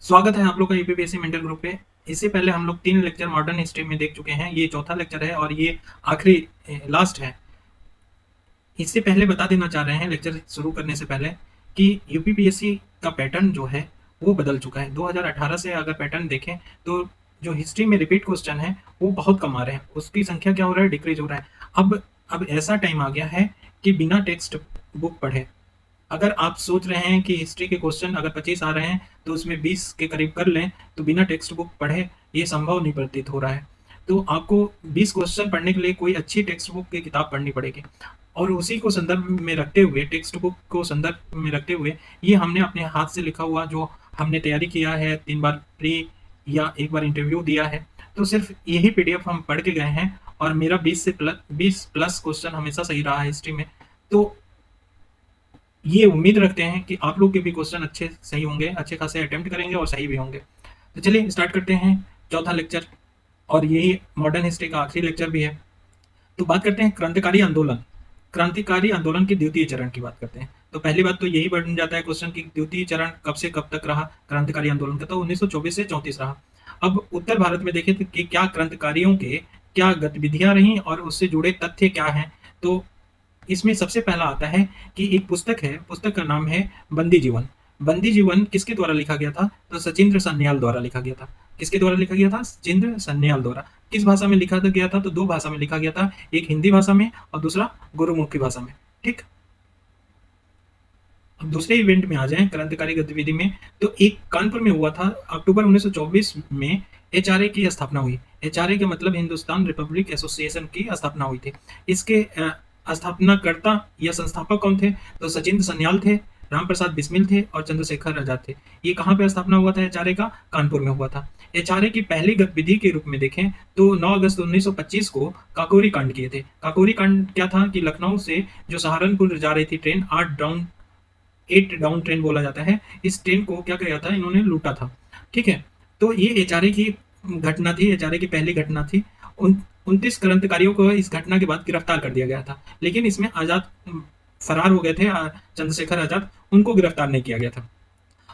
स्वागत है आप लोग का यूपीपीएससी मेंटर ग्रुप पे। इससे पहले हम लोग 3 लेक्चर मॉडर्न हिस्ट्री में देख चुके हैं। ये चौथा लेक्चर है और ये आखिरी लास्ट है। इससे पहले बता देना चाह रहे हैं लेक्चर शुरू करने से पहले कि यूपीपीएससी का पैटर्न जो है वो बदल चुका है। 2018 से अगर पैटर्न देखें तो जो हिस्ट्री में रिपीट क्वेश्चन है वो बहुत कम आ रहे हैं। उसकी संख्या क्या हो रहा है, डिक्रीज हो रहा है। अब ऐसा टाइम आ गया है कि बिना टेक्स्ट बुक पढ़े अगर आप सोच रहे हैं कि हिस्ट्री के क्वेश्चन अगर 25 आ रहे हैं तो उसमें 20 के करीब कर लें तो बिना टेक्स्ट बुक पढ़े ये संभव नहीं प्रतीत हो रहा है। तो आपको 20 क्वेश्चन पढ़ने के लिए कोई अच्छी टेक्स्ट बुक की किताब पढ़नी पड़ेगी और उसी को संदर्भ में रखते हुए, टेक्स्ट बुक को संदर्भ में रखते हुए ये हमने अपने हाथ से लिखा हुआ जो हमने तैयारी किया है, 3 बार प्री या 1 बार इंटरव्यू दिया है, तो सिर्फ यही पीडीएफ हम पढ़ के गए हैं और मेरा 20 प्लस क्वेश्चन हमेशा सही रहा है हिस्ट्री में। तो ये उम्मीद रखते हैं कि आप लोग के भी क्वेश्चन अच्छे सही होंगे, अच्छे खासे अटेम्प्ट करेंगे और सही भी होंगे। तो चलिए स्टार्ट करते हैं चौथा लेक्चर और यही मॉडर्न हिस्ट्री का आखिरी लेक्चर भी है। तो बात करते हैं क्रांतिकारी आंदोलन। क्रांतिकारी आंदोलन के द्वितीय चरण की बात करते हैं। तो पहली बात तो यही बन जाता है क्वेश्चन की द्वितीय चरण कब से कब तक रहा क्रांतिकारी आंदोलन का, तो 1924 से 34 रहा। अब उत्तर भारत में देखें तो कि क्या क्रांतिकारियों के क्या गतिविधियां रही और उससे जुड़े तथ्य क्या हैं। तो इसमें सबसे पहला आता है कि एक पुस्तक है, पुस्तक का नाम है बंदी जीवन। बंदी जीवन किसके द्वारा लिखा गया था, तो सचिंद्र सन्याल द्वारा लिखा गया था। किसके द्वारा लिखा गया था, सचिंद्र सन्याल द्वारा। किस भाषा में लिखा गया था, तो 2 भाषा में लिखा गया था, एक हिंदी भाषा में और दूसरा गुरुमुखी भाषा में। ठीक, अब दूसरे इवेंट में आ जाएं क्रांतिकारी गतिविधि में, तो एक कानपुर में हुआ था अक्टूबर 1924 में एचआरए की स्थापना हुई। एचआरए का मतलब हिंदुस्तान रिपब्लिक एसोसिएशन की स्थापना हुई थी। इसके स्थापनाकर्ता या संस्थापक कौन थे, तो सचिंद्र सन्याल थे, राम प्रसाद बिस्मिल थे और चंद्रशेखर आजाद थे। ये कहाँ पे स्थापना हुआ था एचआरए का, कानपुर में हुआ था। एचआरए की पहली गतिविधि के रूप में देखें तो 9 अगस्त 1925 को काकोरी कांड किए थे। काकोरी कांड क्या था कि लखनऊ से जो सहारनपुर जा रही थी ट्रेन, 8 डाउन ट्रेन बोला जाता है, इस ट्रेन को क्या किया था, इन्होंने लूटा था। ठीक है, तो ये एचआरए की घटना थी, एचआरए की पहली घटना थी। 29 क्रांतिकारियों को इस घटना के बाद गिरफ्तार कर दिया गया था, लेकिन इसमें आजाद फरार हो गए थे। चंद्रशेखर आजाद, उनको गिरफ्तार नहीं किया गया था।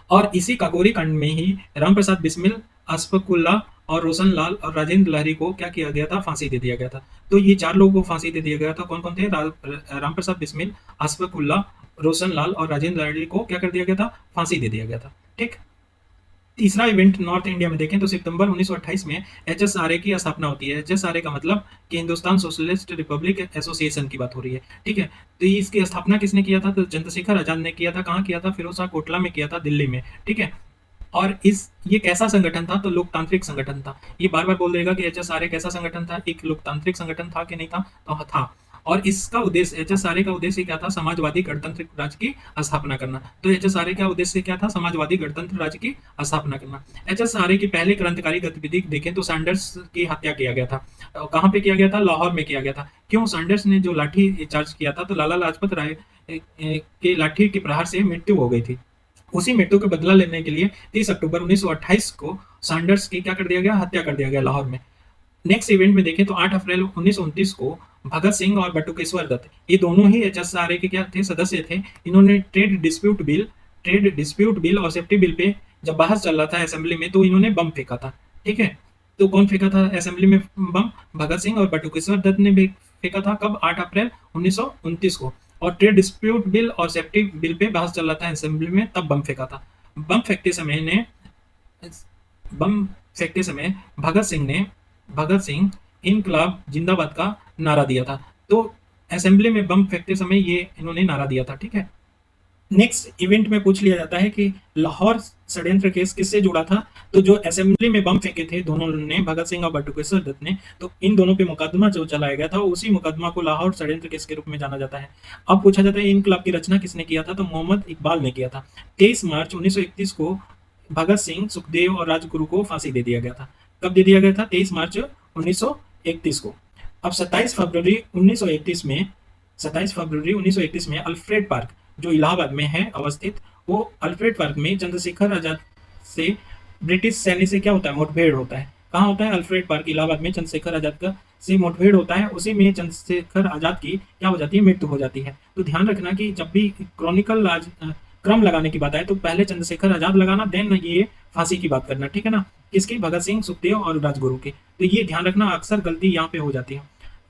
और इसी काकोरी कांड में ही रामप्रसाद बिस्मिल, अशफाकुल्ला और रोशन लाल और राजेंद्र लहरी को क्या किया गया था, फांसी दे दिया गया था। तो ये 4 लोगों को फांसी दे दिया गया था। कौन कौन थे, रामप्रसाद बिस्मिल, अशफाकुल्ला, रोशन लाल और राजेंद्र लहरी को क्या कर दिया गया था, फांसी दे दिया गया था। ठीक, तीसरा इवेंट नॉर्थ इंडिया में देखें तो सितंबर 1928 में एचएसआरए की स्थापना होती है। एचएसआरए का मतलब कि हिंदुस्तान सोशलिस्ट रिपब्लिक एसोसिएशन की बात हो रही है। ठीक है, तो इसकी स्थापना किसने किया था, तो चंद्रशेखर आजाद ने किया था। कहाँ किया था, फिरोजशाह कोटला में किया था, दिल्ली में। ठीक है, और ये कैसा संगठन था, तो लोकतांत्रिक संगठन था। ये बार बार बोल देगा कि एचएसआरए कैसा संगठन था, एक लोकतांत्रिक संगठन था कि नहीं था, तो हाँ था। और इसका उद्देश्य, एचएसआरए का उद्देश्य क्या था, समाजवादी गणतंत्र राज्य की स्थापना करना। तो एचएसआरए का उद्देश्य क्या था, समाजवादी गणतंत्र राज्य की स्थापना करना। एचएसआरए की पहली क्रांतिकारी गतिविधि देखें तो सैंडर्स की हत्या किया गया था। कहाँ पे किया गया था, लाहौर में किया गया था। क्यों, सैंडर्स ने जो लाठी चार्ज किया था तो लाला लाजपत राय के लाठी के प्रहार से मृत्यु हो गई थी। उसी मृत्यु का बदला लेने के लिए 30 अक्टूबर 1928 को सैंडर्स की क्या कर दिया गया, हत्या कर दिया गया लाहौर में। नेक्स्ट इवेंट में देखें तो 8 अप्रैल 1929 को भगत सिंह और बटुकेश्वर दत्त, ये दोनों ही एचएसआरए के क्या थे, सदस्य थे। इन्होंने ट्रेड डिस्प्यूट बिल और सेफ्टी बिल पे जब बहस चल रहा था असेंबली में, तो इन्होंने बम फेंका था। ठीक है, तो कौन फेंका था असेंबली में बम, भगत सिंह और बटुकेश्वर दत्त ने भी फेंका था। कब, 8 अप्रैल 1929 को। और ट्रेड डिस्प्यूट बिल और सेफ्टी बिल पे बहस चल रहा था असेंबली में, तब बम फेंका था। बम फेंकते समय ने बम फेंकते समय भगत सिंह इनकलाब जिंदाबाद का नारा दिया था। तो असेंबली में बम फेंकते समय ये इन्होंने नारा दिया था। ठीक है, नेक्स्ट इवेंट में पूछ लिया जाता है कि लाहौर षड्यंत्र केस किससे जुड़ा था, तो जो असेंबली में बम फेंके थे दोनों ने, भगत सिंह और बटुकेश्वर दत्त ने, तो इन दोनों पे मुकदमा जो चलाया गया था उसी मुकदमा को लाहौर षड्यंत्र केस के रूप में जाना जाता है। अब पूछा जाता है इनकलाब की रचना किसने किया था, तो मोहम्मद इकबाल ने किया था। 23 मार्च 1931 को भगत सिंह, सुखदेव और राजगुरु को फांसी दे दिया गया था। कब दे दिया गया था, 23 मार्च 1931 को। अब 27 फरवरी 1931 में अल्फ्रेड पार्क जो इलाहाबाद में है अवस्थित, वो अल्फ्रेड पार्क में चंद्रशेखर आजाद से ब्रिटिश सैन्य से क्या होता है, मुठभेड़ होता है। कहाँ होता है, अल्फ्रेड पार्क इलाहाबाद में चंद्रशेखर आजाद का से मुठभेड़ होता है। उसी में चंद्रशेखर आजाद की क्या हो जाती है, मृत्यु हो जाती है। तो ध्यान रखना कि जब भी क्रॉनिकल क्रम लगाने की बात आए तो पहले चंद्रशेखर आजाद लगाना, देन ये फांसी की बात करना, ठीक है ना। किसकी? भगत सिंह, सुखदेव और राजगुरु की। तो ये ध्यान रखना, अक्सर गलती यहाँ पे हो जाती है।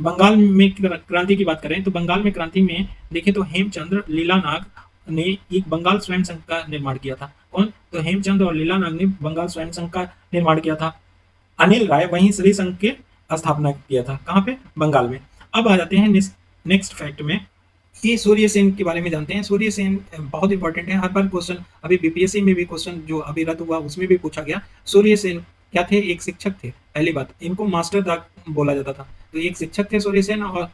बंगाल में क्रांति की बात करें तो बंगाल में क्रांति में देखें तो हेमचंद्र लीलानाग ने एक बंगाल स्वयं संघ का निर्माण किया था। कौन? तो हेमचंद्र और लीलानाग ने बंगाल स्वयं संघ का निर्माण किया था। अनिल राय वहीं श्री संघ के स्थापना किया था। कहाँ पे? बंगाल में। अब आ जाते हैं नेक्स्ट फैक्ट में, कि सूर्य सेन के बारे में जानते हैं। सूर्य सेन बहुत इंपॉर्टेंट है, हर बार क्वेश्चन, अभी बीपीएससी में भी क्वेश्चन जो अभी रद्द हुआ उसमें भी पूछा गया। सूर्य सेन क्या थे? एक शिक्षक थे। पहली बात, इनको मास्टर दा बोला जाता था। तो एक शिक्षक थे सूर्य सेन, और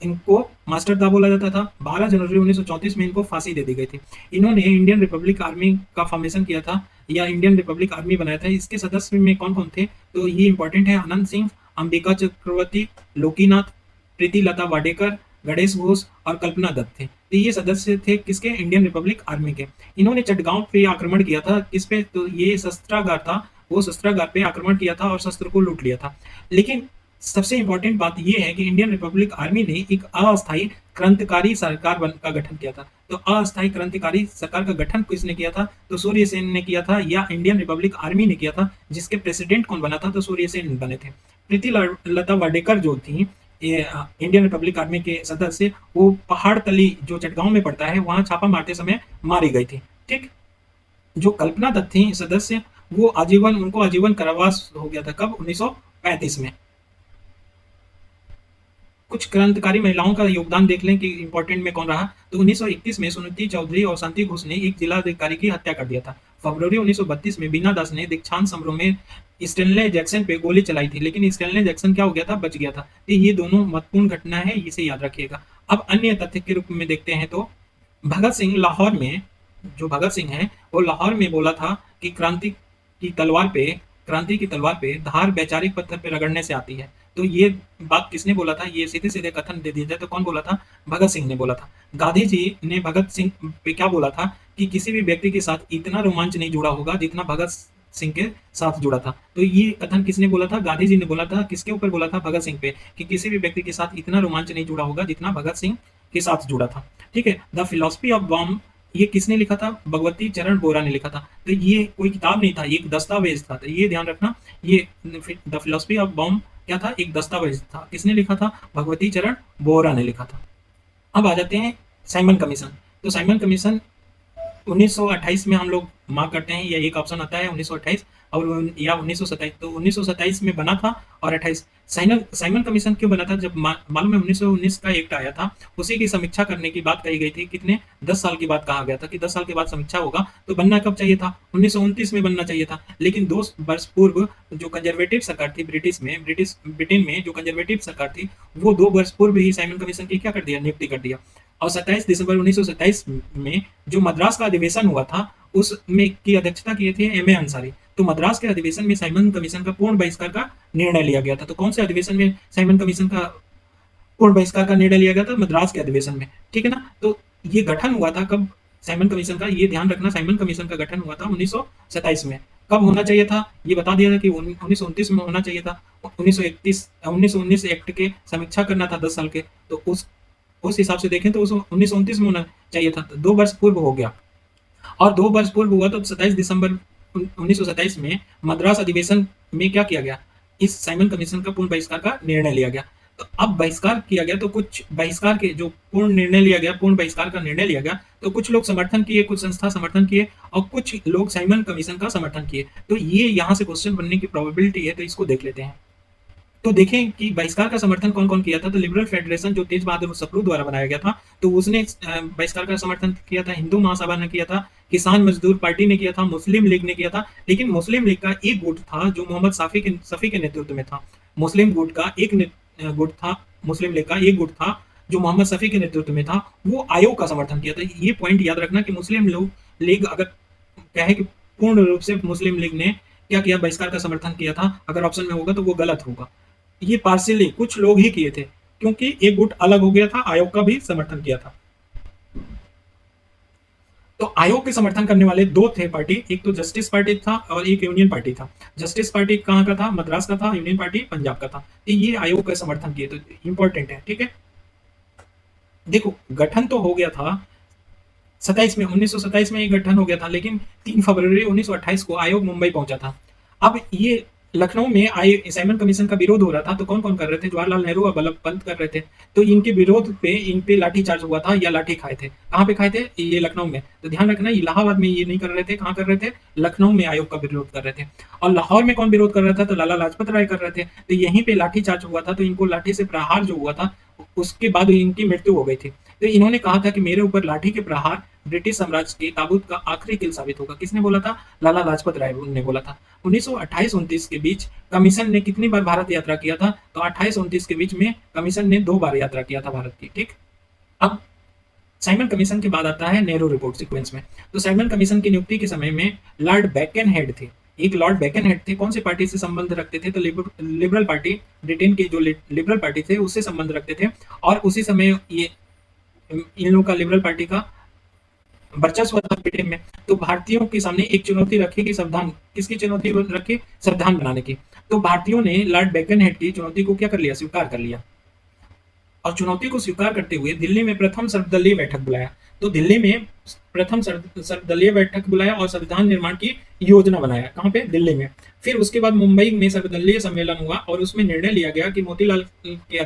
इनको मास्टर दा बोला जाता था। 12 जनवरी 1934 में इनको फांसी दे दी गई थी। इन्होंने इंडियन रिपब्लिक आर्मी का फॉर्मेशन किया था, या इंडियन रिपब्लिक आर्मी बनाया था। इसके सदस्य में कौन कौन थे? तो ये इंपॉर्टेंट है, आनंद सिंह, अंबिका चक्रवर्ती, लोकीनाथ, प्रीति लता वाडेकर, गणेश घोष और कल्पना दत्त थे। तो ये सदस्य थे किसके? इंडियन रिपब्लिक आर्मी के। इन्होंने चटगांव पे आक्रमण किया था। किस पे? तो ये शस्त्रागार था, वो शस्त्रागार पे आक्रमण किया था और शस्त्र को लूट लिया था। लेकिन सबसे इंपॉर्टेंट बात यह है कि इंडियन रिपब्लिक आर्मी ने एक अस्थायी क्रांतिकारी सरकार का गठन किया था। तो अस्थायी क्रांतिकारी सरकार का गठन किसने किया था? तो सूर्य सेन ने किया था, या इंडियन रिपब्लिक आर्मी ने किया था। जिसके प्रेसिडेंट कौन बना था? तो सूर्य सेन बने थे। प्रीति लता वाडेकर जो थी, ये इंडियन रिपब्लिक आर्मी के सदस्य, वो पहाड़ तली जो चटगांव में पड़ता है वहां छापा मारते समय मारी गई थी। ठीक। जो कल्पना दत्त थी सदस्य, वो उनको आजीवन कारावास हो गया था। कब? 1935 में। कुछ क्रांतिकारी महिलाओं का योगदान देख लें कि इंपॉर्टेंट में कौन रहा। तो 1931 में सुनीति चौधरी और शांति घोष ने एक जिलाधिकारी की हत्या कर दिया था। फरवरी 1932 में बीना दास ने दीक्षांत समारोह में स्टेनले जैक्सन पे गोली चलाई थी, लेकिन स्टेनले जैक्सन क्या हो गया था? बच गया था। तो ये दोनों महत्वपूर्ण घटना है, इसे याद रखिएगा। अब अन्य तथ्य के रूप में देखते हैं तो भगत सिंह लाहौर में, जो भगत सिंह है वो लाहौर में बोला था कि क्रांति की तलवार पे धार वैचारिक पत्थर पे रगड़ने से आती है। तो ये बात किसने बोला था? ये सीधे सीधे कथन दे दिया जाए तो कौन बोला था? भगत सिंह ने बोला था। गांधी जी ने भगत सिंह पे क्या बोला था? कि किसी भी व्यक्ति के साथ इतना रोमांच नहीं जुड़ा होगा जितना भगत सिंह के साथ जुड़ा था। तो ये कथन किसने बोला था? गांधी जी ने बोला था। किसके ऊपर बोला था? भगत सिंह पे, कि किसी भी व्यक्ति के साथ इतना रोमांच नहीं जुड़ा होगा जितना भगत सिंह के साथ जुड़ा था। ठीक है। द फिलोसफी ऑफ बॉम्ब, ये किसने लिखा था? भगवती चरण बोरा ने लिखा था। तो ये कोई किताब नहीं था, ये एक दस्तावेज था। तो ये ध्यान रखना, ये द फिलोसफी ऑफ बॉम्ब क्या था? एक दस्तावेज था। किसने लिखा था? भगवती चरण बोरा ने लिखा था। अब आ जाते हैं साइमन कमीशन। तो साइमन कमीशन 1928 में हम लोग मार्क करते हैं, या एक ऑप्शन आता है 1928 और या 1927। तो 1927 में बना था और 28। साइमन कमीशन क्यों बना था? जब मालूम है 1919 का एक्ट आया था, उसी की समीक्षा करने की बात कही गई थी। कितने? 10 साल की बात कहा गया था कि 10 साल के बाद समीक्षा होगा। तो बनना कब चाहिए था? 1929 में बनना चाहिए था। लेकिन 2 वर्ष पूर्व जो कंजर्वेटिव सरकार थी ब्रिटेन में जो कंजर्वेटिव सरकार थी, वो 2 वर्ष पूर्व ही साइमन कमीशन की क्या कर दिया? नियुक्ति कर दिया। और 27 दिसंबर 1927 में जो मद्रास का अधिवेशन हुआ था, उसमें की अध्यक्षता किए थे एम ए अंसारी। तो मद्रास के अधिवेशन में साइमन कमीशन का पूर्ण बहिष्कार का निर्णय लिया गया था। तो कौन से अधिवेशन में साइमन कमीशन का पूर्ण बहिष्कार का निर्णय लिया गया था? मद्रास के अधिवेशन में। ठीक है ना। तो ये गठन हुआ था कब साइमन कमीशन का? ये ध्यान रखना, साइमन कमीशन का गठन हुआ था 1927 में। कब होना चाहिए था? ये बता दिया था कि 1929 में होना चाहिए था। 1919 एक्ट के समीक्षा करना था 10 साल के। तो उस हिसाब से देखें तो उस 1929 में होना चाहिए था। 2 वर्ष पूर्व हो गया, और 2 वर्ष पूर्व हुआ तो 27 दिसंबर 1927 में मद्रास अधिवेशन में क्या किया गया? इस साइमन कमीशन का पूर्ण बहिष्कार का निर्णय लिया गया। तो अब बहिष्कार किया गया, तो कुछ बहिष्कार के जो पूर्ण निर्णय लिया गया, पूर्ण बहिष्कार का निर्णय लिया गया, तो कुछ लोग समर्थन किए, कुछ संस्था समर्थन किए, और कुछ लोग साइमन कमीशन का समर्थन किए। तो ये यहाँ से क्वेश्चन बनने की प्रोबेबिलिटी है, तो इसको देख लेते हैं। तो देखें कि बहिष्कार का समर्थन कौन कौन किया था। तो लिबरल फेडरेशन जो तेज बहादुर सप्रू द्वारा बनाया गया था, तो उसने बहिष्कार का समर्थन किया था। हिंदू महासभा ने किया था, किसान मजदूर पार्टी ने किया था, मुस्लिम लीग ने किया था। लेकिन मुस्लिम लीग का एक गुट था जो मोहम्मद सफी के नेतृत्व में था। मुस्लिम गुट का एक गुट था, मुस्लिम लीग का एक गुट था जो मोहम्मद सफी के नेतृत्व में था, वो आयोग का समर्थन किया था। ये पॉइंट याद रखना कि मुस्लिम लीग अगर कहे कि पूर्ण रूप से मुस्लिम लीग ने क्या किया? बहिष्कार का समर्थन किया था, अगर ऑप्शन में होगा तो वो गलत होगा। ये पार्शियली कुछ लोग ही किए थे, क्योंकि एक गुट अलग हो गया था, आयोग का भी समर्थन किया था। तो आयोग के समर्थन करने वाले 2 थे पार्टी, एक तो जस्टिस पार्टी था और एक यूनियन पार्टी था। जस्टिस पार्टी कहाँ का था? मद्रास का था। यूनियन पार्टी पंजाब का था। तो ये आयोग का समर्थन किए, तो इंपॉर्टेंट है। ठीक है। देखो, गठन तो हो गया था 27 में 1927 में ये गठन हो गया था, लेकिन 3 फरवरी 1928 को आयोग मुंबई पहुंचा था। अब ये लखनऊ में साइमन कमीशन का विरोध हो रहा था, तो कौन कौन कर रहे थे? जवाहरलाल नेहरू और वल्लभ पंत कर रहे थे। तो इनके विरोध पे इन पे लाठीचार्ज हुआ था या लाठी खाए थे। कहाँ पे खाए थे? ये लखनऊ में। तो ध्यान रखना, इलाहाबाद में ये नहीं कर रहे थे। कहाँ कर रहे थे? लखनऊ में आयोग का विरोध कर रहे थे। और लाहौर में कौन विरोध कर रहा था? तो लाला लाजपत राय कर रहे थे। तो यहीं पे लाठीचार्ज हुआ था, तो इनको लाठी से प्रहार जो हुआ था, उसके बाद इनकी मृत्यु हो गई थी। तो इन्होंने कहा था कि मेरे ऊपर लाठी के प्रहार ब्रिटिश साम्राज्य के ताबूत का आखिरी किल साबित होगा। किसने बोला था? लाला लाजपत राय ने बोला था। 1928-29 के बीच कमीशन ने कितनी बार भारत यात्रा किया था? तो 28-29 के बीच में कमीशन ने 2 बार यात्रा किया था भारत की। ठीक। अब साइमन कमीशन के बाद आता है नेहरू रिपोर्ट सीक्वेंस में। तो साइमन कमीशन की नियुक्ति के समय में लॉर्ड बेकनहेड थे। एक लॉर्ड बेकनहेड थे, कौन सी पार्टी से संबंध रखते थे? तो लिबरल पार्टी, ब्रिटेन की जो लिबरल पार्टी थे उससे संबंध रखते थे। और उसी समय ये इन लोगों का लिबरल पार्टी का वर्चस्व था ब्रिटेन में। तो भारतीयों के सामने एक चुनौती रखी कि संविधान, किसकी चुनौती रखी? संविधान बनाने की। तो भारतीयों ने लॉर्ड बेकनहेड की चुनौती को क्या कर लिया? स्वीकार कर लिया। और चुनौती को स्वीकार करते हुए दिल्ली में प्रथम सर्वदलीय बैठक बुलाया। तो दिल्ली में प्रथम सर्वदलीय बैठक बुलाया और संविधान निर्माण की योजना बनाया। कहाँ पे? दिल्ली में। फिर उसके बाद मुंबई में सर्वदलीय सम्मेलन हुआ और उसमें निर्णय लिया गया कि मोतीलाल की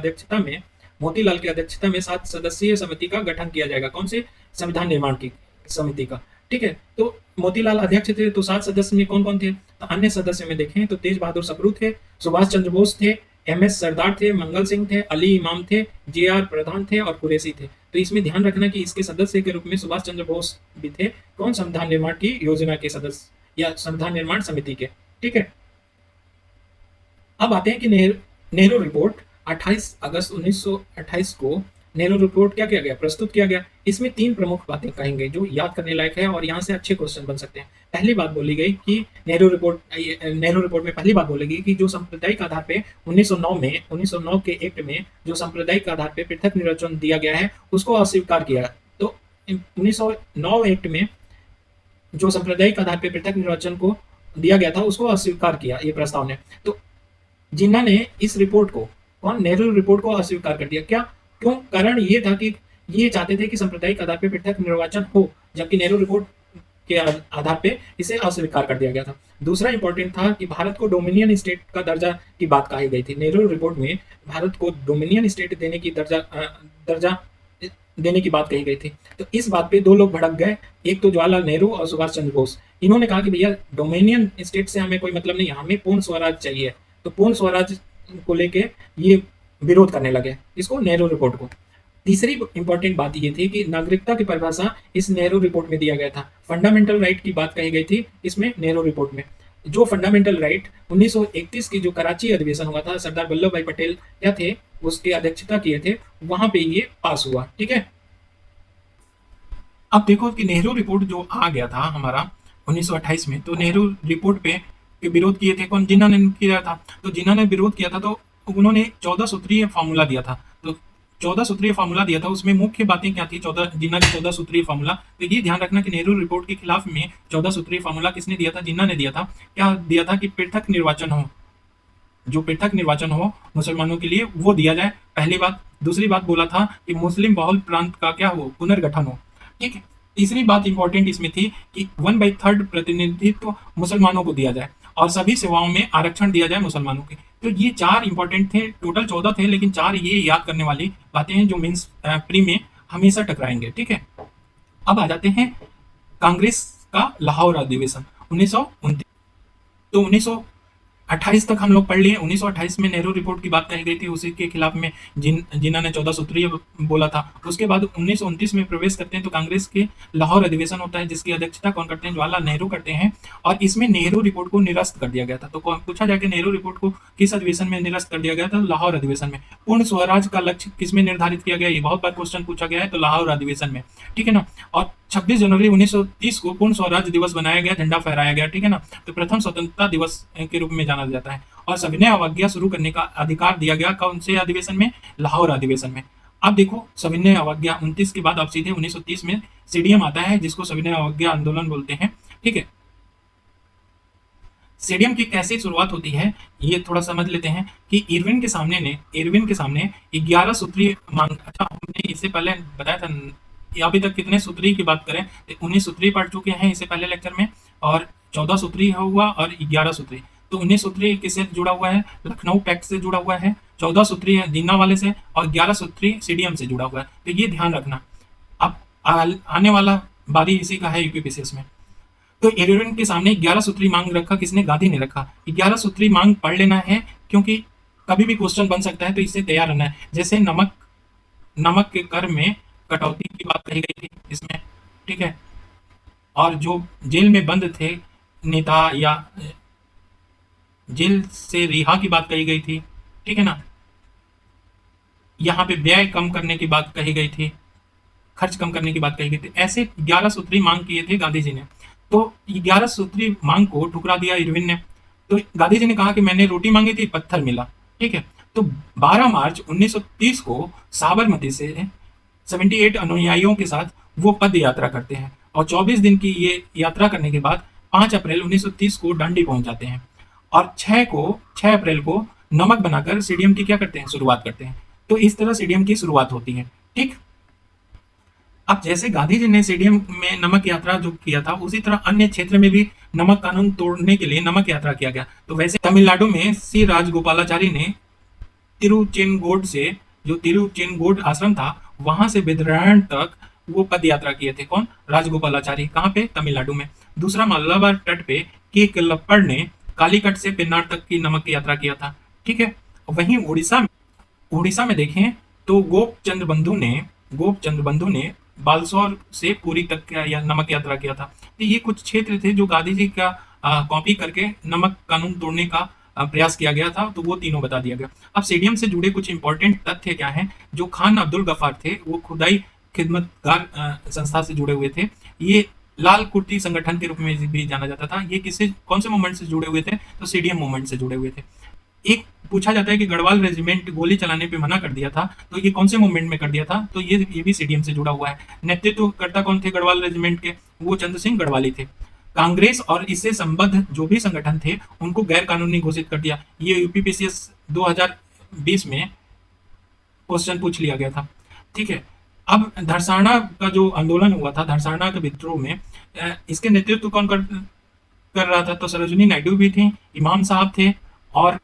अध्यक्षता में 7 सदस्यीय समिति का गठन किया जाएगा। कौन सी? संविधान निर्माण की समिति का। ठीक है। तो मोतीलाल अध्यक्ष थे। तो 7 सदस्य में कौन कौन थे? तो अन्य सदस्य में देखें तो तेज बहादुर सप्रू थे, सुभाष चंद्र बोस थे, एम.एस. सरदार थे, मंगल सिंह थे, अली इमाम थे, जे.आर. प्रधान थे और कुरैशी थे। तो इसमें ध्यान रखना कि इसके सदस्य के रूप में सुभाष चंद्र बोस भी थे। कौन? संविधान निर्माण की योजना के सदस्य या संविधान निर्माण समिति के। ठीक है। अब आते हैं कि नेहरू रिपोर्ट 28 अगस्त 1928 को नेहरू रिपोर्ट क्या किया गया? प्रस्तुत किया गया। इसमें 3 प्रमुख बातें कही गई जो याद करने लायक है और यहाँ से अच्छे क्वेश्चन बन सकते हैं। पहली बात बोली गई कि नेहरू रिपोर्ट में पहली बात बोली गई कि जो सांप्रदायिक आधार पे 1909 के एक्ट में जो सांप्रदायिक आधार पे पृथक निर्वाचन दिया गया है उसको अस्वीकार किया। तो 1909 एक्ट में जो सांप्रदायिक आधार पे पृथक निर्वाचन को दिया गया था उसको अस्वीकार किया ये प्रस्ताव ने। तो जिन्ना ने इस रिपोर्ट को, कौन? नेहरू रिपोर्ट को अस्वीकार कर दिया। क्या? क्यों? कारण ये था कि ये चाहते थे कि सांप्रदायिक आधार पे पृथक निर्वाचन हो, जबकि नेहरू रिपोर्ट के आधार पे इसे अस्वीकार कर दिया गया था। दूसरा इंपॉर्टेंट था कि भारत को डोमिनियन स्टेट का दर्जा की बात कही गई थी। नेहरू रिपोर्ट में भारत को डोमिनियन स्टेट देने की दर्जा देने की बात कही गई थी। तो इस बात पे 2 लोग भड़क गए, एक तो जवाहरलाल नेहरू और सुभाष चंद्र बोस। इन्होंने कहा कि भैया डोमिनियन स्टेट से हमें कोई मतलब नहीं, हमें पूर्ण स्वराज चाहिए। तो पूर्ण स्वराज को लेके ये विरोध करने लगे, इसको? नेहरू रिपोर्ट को। तीसरी इंपॉर्टेंट बात ये थी कि नागरिकता की परिभाषा इस नेहरू रिपोर्ट में दिया गया था। फंडामेंटल राइट की बात कही गई थी इसमें नेहरू रिपोर्ट में। जो फंडामेंटल राइट 1931 की जो कराची अधिवेशन हुआ था, सरदार वल्लभ भाई पटेल क्या थे? उसकी अध्यक्षता किए थे, वहां पे ये पास हुआ। ठीक है। अब देखो कि नेहरू रिपोर्ट जो आ गया था हमारा 1928 में, तो नेहरू रिपोर्ट पे के विरोध किए थे कौन? जिन्ना ने किया था। तो जिन्ना ने विरोध किया था तो उन्होंने 14 सूत्रीय फार्मूला दिया था। तो 14 सूत्रीय फार्मूला दिया था, उसमें मुख्य बातें क्या थी? 14 जिन्ना के 14 सूत्रीय फार्मूला। तो ये ध्यान रखना कि नेहरू रिपोर्ट के खिलाफ में 14 सूत्रीय फार्मूला किसने दिया था? जिन्ना ने दिया था। क्या दिया था? कि पृथक निर्वाचन हो, जो पृथक निर्वाचन हो मुसलमानों के लिए वो दिया जाए, पहली बात। दूसरी बात बोला था कि मुस्लिम बहुल प्रांत का क्या हो? पुनर्गठन हो। ठीक है। तीसरी बात इंपॉर्टेंट इसमें थी कि 1/3 प्रतिनिधित्व मुसलमानों को दिया जाए और सभी सेवाओं में आरक्षण दिया जाए मुसलमानों के। तो ये 4 इंपॉर्टेंट थे, टोटल 14 थे, लेकिन 4 ये याद करने वाली बातें हैं जो मीन्स प्री में हमेशा टकराएंगे। ठीक है। अब आ जाते हैं कांग्रेस का लाहौर अधिवेशन 1929। तो 1928 तक हम लोग पढ़ लिए। 1928 में नेहरू रिपोर्ट की बात कही गई थी, उसी के खिलाफ में जिन्ना ने 14 सूत्रीय बोला था। उसके बाद 1929 में प्रवेश करते हैं तो कांग्रेस के लाहौर अधिवेशन होता है, जिसकी अध्यक्षता कौन करते हैं? जवाहरलाल नेहरू करते हैं। और इसमें नेहरू रिपोर्ट को निरस्त कर दिया गया था। तो पूछा जाए कि नेहरू रिपोर्ट को किस अधिवेशन में निरस्त कर दिया गया था? लाहौर अधिवेशन में। पूर्ण स्वराज का लक्ष्य किसमें निर्धारित किया गया? ये बहुत बार क्वेश्चन पूछा गया है, तो लाहौर अधिवेशन में। ठीक है ना। और 26 जनवरी 1930 को पूर्ण स्वराज दिवस बनाया गया, झंडा फहराया गया। ठीक है ना। तो प्रथम स्वतंत्रता दिवस के रूप में जाना जाता है। और सविनय अवज्ञा शुरू करने का अधिकार दिया गया कौन से अधिवेशन में? लाहौर अधिवेशन में। अब देखो सविनय अवज्ञा 29 के बाद अब सीधे 1930 में सीडीएम आता है, जिसको सविनय अवज्ञा आंदोलन बोलते हैं। ठीक है। सीडीएम की कैसे शुरुआत होती है ये थोड़ा समझ लेते हैं कि इरविन के सामने 11 सूत्रीय मांग, अच्छा हमने इससे पहले बताया था अभी तक कितने सूत्री की बात करें तो 19 सूत्री पढ़ चुके हैं इससे पहले लेक्चर में, और 14 सूत्री हुआ और 11 सूत्री। तो 19 सूत्री किससे जुड़ा हुआ है? लखनऊ पैक्ट से जुड़ा हुआ है। 14 सूत्री है जीना वाले से, और 11 सूत्री सीडीएम से जुड़ा हुआ है। तो ये ध्यान रखना। अब आने वाला बारी इसी का है यूपीपीसीएस में। तो इरविन के सामने 11 सूत्री मांग रखा किसने? गांधी ने रखा। 11 सूत्री मांग पढ़ लेना है, क्योंकि कभी भी क्वेश्चन बन सकता है, तो इससे तैयार रहना है। जैसे नमक के कर में कटौती की बात कही गई थी इसमें, ठीक है। और जो जेल में बंद थे नेता या जेल से रिहा की बात कही गई थी, ठीक है ना। यहाँ पे व्यय कम करने की बात कही गई थी, खर्च कम करने की बात कही गई थी। ऐसे 11 सूत्री मांग किए थे गांधी जी ने। तो 11 सूत्री मांग को ठुकरा दिया इरविन ने। तो गांधी जी ने कहा कि मैंने रोटी मांगी थी, पत्थर मिला, ठीक है। तो 12 मार्च 1930 को साबरमती से 78 अनुयायियों के साथ वो पद यात्रा करते हैं, और 24 दिन की ये यात्रा करने के बाद 5 अप्रैल 1930 को डांडी पहुंच जाते हैं, और 6 अप्रैल को नमक बनाकर सीडीएम की क्या करते हैं? शुरुआत करते हैं। तो इस तरह सीडीएम की शुरुआत होती है, ठीक। अब जैसे गांधी जी ने सीडीएम में नमक यात्रा जो किया था, उसी तरह अन्य क्षेत्र में भी नमक कानून तोड़ने के लिए नमक यात्रा किया गया। तो वैसे तमिलनाडु में सी राजगोपालाचारी ने तिरुचेनगोड से, जो तिरुचेनगोड आश्रम था, वहां से बिद्रायण तक वो पद यात्रा किए थे। कौन? राजगोपालाचारी। कहाँ पे? तमिलनाडु में। दूसरा मलबार तट पे के कल्लप्पड़ ने कालीकट से पेन्नार तक की नमक की यात्रा किया था, ठीक है। वहीं उड़ीसा में देखें तो गोपचंद्र बंधु ने बालसोर से पुरी तक का नमक यात्रा किया था। तो ये कुछ क्षेत्र थे जो गांधी जी का कॉपी करके नमक कानून तोड़ने का प्रयास किया गया था। तो वो तीनों बता दिया गया। अब सीडीएम से जुड़े कुछ इंपॉर्टेंट तथ्य क्या हैं? जो खान अब्दुल गफ्फार थे, वो खुदाई खिदमतगार संस्था से जुड़े हुए थे। ये लाल कुर्ती संगठन के रूप में भी जाना जाता था। ये कौन से मूवमेंट से जुड़े हुए थे? तो सीडीएम मूवमेंट से जुड़े हुए थे। एक पूछा जाता है कि गढ़वाल रेजिमेंट गोली चलाने पे मना कर दिया था, तो ये कौन से मूवमेंट में कर दिया था? तो ये भी सीडीएम से जुड़ा हुआ है। नेतृत्वकर्ता कौन थे गढ़वाल रेजिमेंट के? वो चंद्र सिंह गढ़वाली थे। कांग्रेस और इससे संबद्ध जो भी संगठन थे, उनको गैर कानूनी घोषित कर दिया। ये यूपीपीसीएस 2020 में क्वेश्चन पूछ लिया गया था, ठीक है। अब धरसाना का जो आंदोलन हुआ था, धरसाना के विद्रोह में, इसके नेतृत्व कौन कर रहा था? तो सरोजिनी नायडू भी थी, इमाम साहब थे, और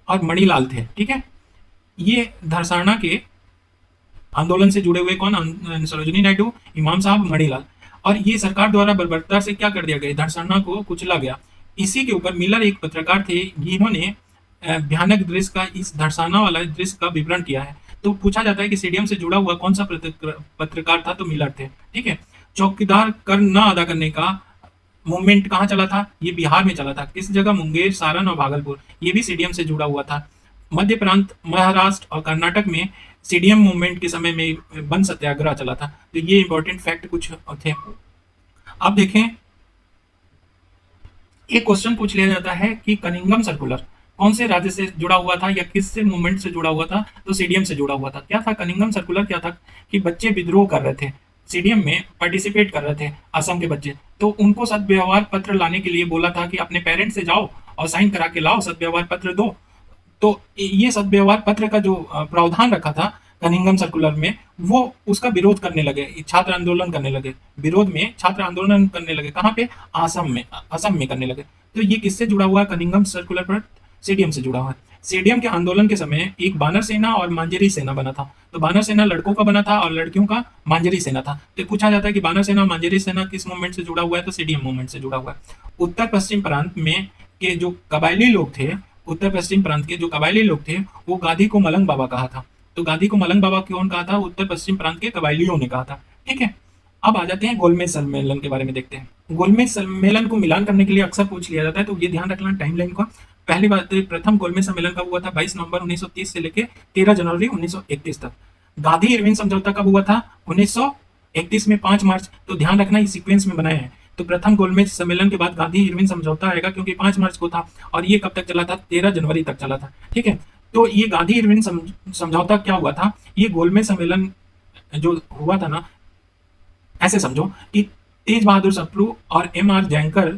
मणिलाल थे, ठीक है। ये धरसाना के आंदोलन से जुड़े हुए कौन? सरोजिनी नायडू, इमाम साहब, मणिलाल। और ये सरकार द्वारा बर्बरता से क्या कर दिया गया? धरसाना को कुचला गया। इसी के ऊपर मिलर एक पत्रकार थे, जिन्होंने भयानक दृश्य का, इस धरसाना वाला दृश्य का विवरण किया है। तो पूछा जाता है कि सीडीएम से जुड़ा हुआ कौन सा पत्रकार था? तो मिलर थे, ठीक है। चौकीदार कर न अदा करने का मूवमेंट कहाँ चला था? ये बिहार में चला था। किस जगह? मुंगेर, सारण और भागलपुर। ये भी सीडीएम से जुड़ा हुआ था। मध्य प्रांत, महाराष्ट्र और कर्नाटक में सीडीएम मूवमेंट के समय में बंद सत्याग्रह चला था। तो ये इंपॉर्टेंट फैक्ट कुछ थे। अब देखें, एक क्वेश्चन पूछ लिया जाता है कि कनिंघम सर्कुलर कौन से राज्य से जुड़ा हुआ था या किस से मूवमेंट से जुड़ा हुआ था? तो सीडीएम से जुड़ा हुआ था। क्या था कनिंघम सर्कुलर? क्या था कि बच्चे विद्रोह कर रहे थे, सीडीएम में पार्टिसिपेट कर रहे थे, असम के बच्चे। तो उनको सद्व्यवहार पत्र लाने के लिए बोला था कि अपने पेरेंट्स से जाओ और साइन करा के लाओ, सद्व्यवहार पत्र दो। तो ये सद्व्यवहार पत्र का जो प्रावधान रखा था कनिंघम सर्कुलर में, वो उसका विरोध करने लगे, छात्र आंदोलन करने लगे। विरोध में छात्र आंदोलन करने लगे। कहाँ पे? असम में करने लगे। तो ये किससे जुड़ा हुआ है? कनिंघम सर्कुलर पर सीडीएम से जुड़ा हुआ है। सीडीएम के आंदोलन के समय एक बानर सेना और मांझरी सेना बना था। तो बानर सेना लड़कों का बना था और लड़कियों का मांझरी सेना था। तो पूछा जाता है कि बानर सेना और मांझरी सेना किस मूवमेंट से जुड़ा हुआ है? तो सीडीएम मूवमेंट से जुड़ा हुआ है। उत्तर पश्चिम प्रांत में के जो कबायली लोग थे, उत्तर पश्चिम प्रांत के जो कबायली लोग थे, वो गांधी को मलंग बाबा कहा था। तो गांधी को मलंग बाबा कौन कहा था? उत्तर पश्चिम प्रांत के कबायलियों ने कहा था, ठीक है। अब आ जाते हैं गोलमेज सम्मेलन के बारे में देखते हैं। गोलमेज सम्मेलन को मिलान करने के लिए अक्सर पूछ लिया जाता है, तो ये ध्यान रखना टाइमलाइन का। पहली बात, प्रथम गोलमेज सम्मेलन कब हुआ था? 22 नवंबर 1930 से लेकर 13 जनवरी 1931 तक। गांधी इरविन समझौता कब हुआ था? 1931 में 5 मार्च। तो ध्यान रखना, इस सीक्वेंस में बनाया है। तो प्रथम गोलमेज सम्मेलन के बाद गांधी इरविन समझौता आएगा, क्योंकि 5 मार्च को था, और ये कब तक चला था? 13 जनवरी तक चला था, ठीक है। तो ये गांधी इरविन समझौता क्या हुआ था? ये गोलमेज सम्मेलन जो हुआ था ना, ऐसे समझो कि तेज बहादुर सप्रू और एम आर जयंकर,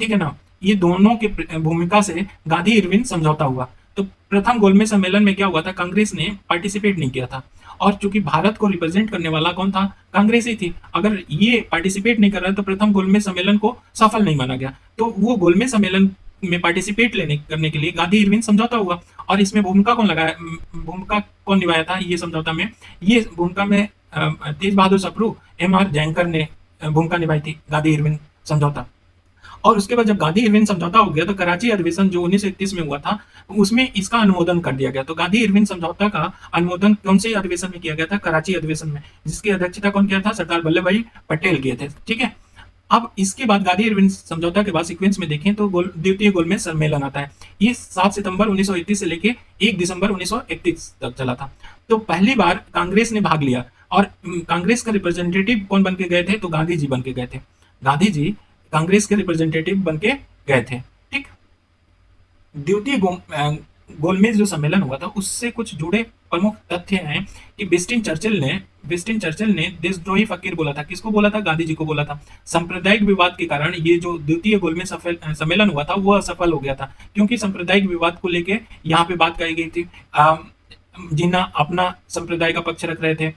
ठीक है ना, ये दोनों की भूमिका से गांधी इरविन समझौता हुआ। तो प्रथम गोलमेज सम्मेलन में क्या हुआ था, कांग्रेस ने पार्टिसिपेट नहीं किया था, और चूंकि भारत को रिप्रेजेंट करने वाला कौन था, कांग्रेस ही थी। अगर ये पार्टिसिपेट नहीं कर रहा है तो प्रथम गोलमेज सम्मेलन को सफल नहीं माना गया। तो वो गोलमेज सम्मेलन में पार्टिसिपेट लेने करने के लिए गांधी इरविन समझौता हुआ, और इसमें भूमिका कौन निभाया था ये समझौता में, ये भूमिका में तेज बहादुर सप्रू, एम आर जयंकर ने भूमिका निभाई थी, गांधी इरविन समझौता। और उसके बाद जब गांधी इरविन समझौता हो गया तो कराची अधिवेशन जो 1931 में हुआ था, उसमें इसका अनुमोदन कर दिया गया। तो गांधी इरविन समझौता का अनुमोदन कौन से अधिवेशन में किया गया था, कराची अधिवेशन में, जिसकी अध्यक्षता कौन किया था, सरदार वल्लभ भाई पटेल किए थे। ठीक है, अब इसके बाद गांधी इरविन समझौता के बाद सीक्वेंस में देखें तो द्वितीय गोलमेज सम्मेलन आता है। ये 7 सितंबर 1931 से लेके 1 दिसंबर 1931 तक चला था। तो पहली बार कांग्रेस ने भाग लिया, और कांग्रेस का रिप्रेजेंटेटिव कौन बन के गए थे, तो गांधी जी बन के गए थे। गांधी जी कांग्रेस के रिप्रेजेंटेटिव बन के गए थे। ठीक, द्वितीय गोलमेज जो सम्मेलन हुआ था उससे कुछ जुड़े प्रमुख तथ्य हैं कि विस्टन चर्चिल ने देशद्रोही फकीर बोला था। किसको बोला था, गांधी जी को बोला था। सांप्रदायिक विवाद के कारण ये जो द्वितीय गोलमेज सम्मेलन हुआ था वो असफल हो गया था, क्योंकि सांप्रदायिक विवाद को लेके यहाँ पे बात कही गई थी। जिन्ना अपना संप्रदाय का पक्ष रख रहे थे,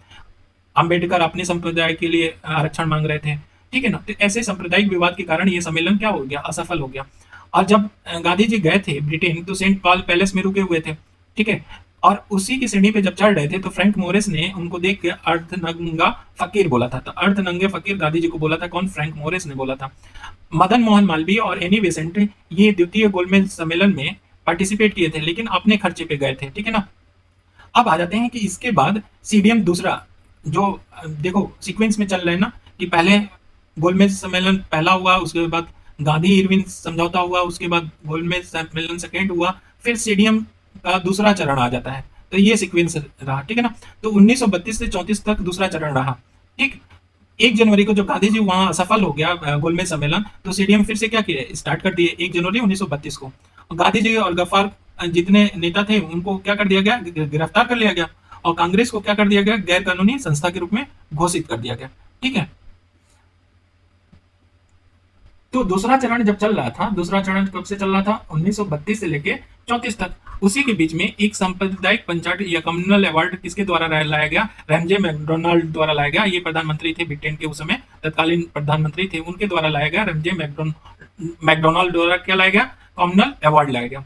अंबेडकर अपने संप्रदाय के लिए आरक्षण मांग रहे थे। ठीक है ना, तो ऐसे सांप्रदायिक विवाद के कारण ये सम्मेलन क्या हो गया, असफल हो गया। और जब गांधी जी गए थे ब्रिटेन तो सेंट पॉल पैलेस में रुके हुए थे। ठीक है, और उसी की सीढ़ी पे जब चढ़ रहे थे तो फ्रैंक मोरिस ने उनको देख के अर्धनंगा फकीर बोला था। तो अर्धनंगे फकीर गांधी जी को बोला था कौन, फ्रैंक मोरिस ने बोला था। मदन मोहन मालवीय और एनी बेसेंट ये द्वितीय गोलमेज सम्मेलन में पार्टिसिपेट किए थे, लेकिन अपने खर्चे पे गए थे। ठीक है ना, अब आ जाते हैं कि इसके बाद सीडीएम दूसरा जो देखो सीक्वेंस में चल रहे हैं ना, कि पहले गोलमेज सम्मेलन पहला हुआ, उसके बाद गांधी इरविन समझौता हुआ, उसके बाद गोलमेज सम्मेलन सेकेंड हुआ, फिर सीडीएम का दूसरा चरण आ जाता है। तो ये सीक्वेंस रहा। ठीक है ना, तो 1932 से 34 तक दूसरा चरण रहा। ठीक, 1 जनवरी को जब गांधी जी वहां असफल हो गया गोलमेज सम्मेलन, तो सीडीएम फिर से क्या किया, स्टार्ट कर दिए 1 जनवरी 1932 को। गांधी जी और गफ्फार जितने नेता थे उनको क्या कर दिया गया, गिरफ्तार कर लिया गया, और कांग्रेस को क्या कर दिया गया, गैर कानूनी संस्था के रूप में घोषित कर दिया गया। ठीक है, तो दूसरा चरण जब चल रहा था, दूसरा चरण कब से चल रहा था, 1932 से लेके 34 तक। उसी के बीच में एक सांप्रदायिक पंचायत या कम्युनल अवार्ड किसके द्वारा लाया गया, रैमजे मैकडोनाल्ड द्वारा लाया गया। ये प्रधानमंत्री थे ब्रिटेन के, उस समय तत्कालीन प्रधानमंत्री थे, उनके द्वारा लाया गया। रैमजे मैकडोनाल्ड द्वारा क्या लाया गया, कम्युनल अवार्ड लाया गया।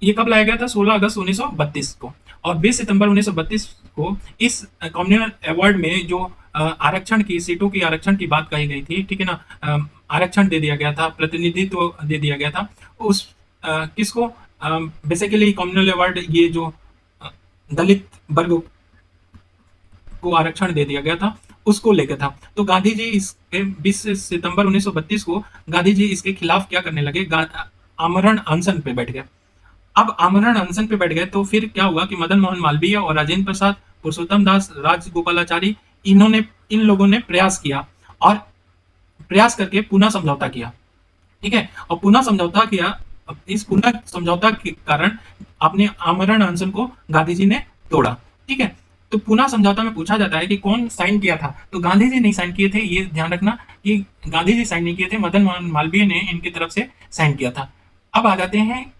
ये कब लाया गया था, 16 अगस्त 1932 को। और 20 सितंबर 1932 को इस कम्युनल अवार्ड में जो आरक्षण की सीटों की आरक्षण की बात कही गई थी। ठीक है ना, आरक्षण दे दिया गया था, प्रतिनिधित्व दे दिया गया था उस किसको, बेसिकली कम्युनल अवार्ड ये जो दलित वर्ग को आरक्षण दे दिया गया था उसको लेकर था। तो गांधी जी इसके 20 सितंबर 1932 को गांधी जी इसके खिलाफ क्या करने लगे, आमरण अनशन पे बैठ गए। अब आमरण अनशन पे बैठ गए तो फिर क्या हुआ कि मदन मोहन मालवीय और राजेंद्र प्रसाद, पुरुषोत्तम दास, राजगोपालाचारी, इन लोगों ने प्रयास किया, और प्रयास करके पुनः समझौता किया। ठीक है, और पुनः समझौता किया। इस पुनः समझौता के कारण अपने आमरण अनशन को गांधी जी ने तोड़ा। ठीक है, तो पुनः समझौता में पूछा जाता है कि कौन साइन किया था, तो गांधी जी नहीं साइन किए थे। ये ध्यान रखना कि गांधी जी साइन नहीं किए थे, मदन मोहन मालवीय ने इनकी तरफ से साइन किया था। अब आ जाते हैं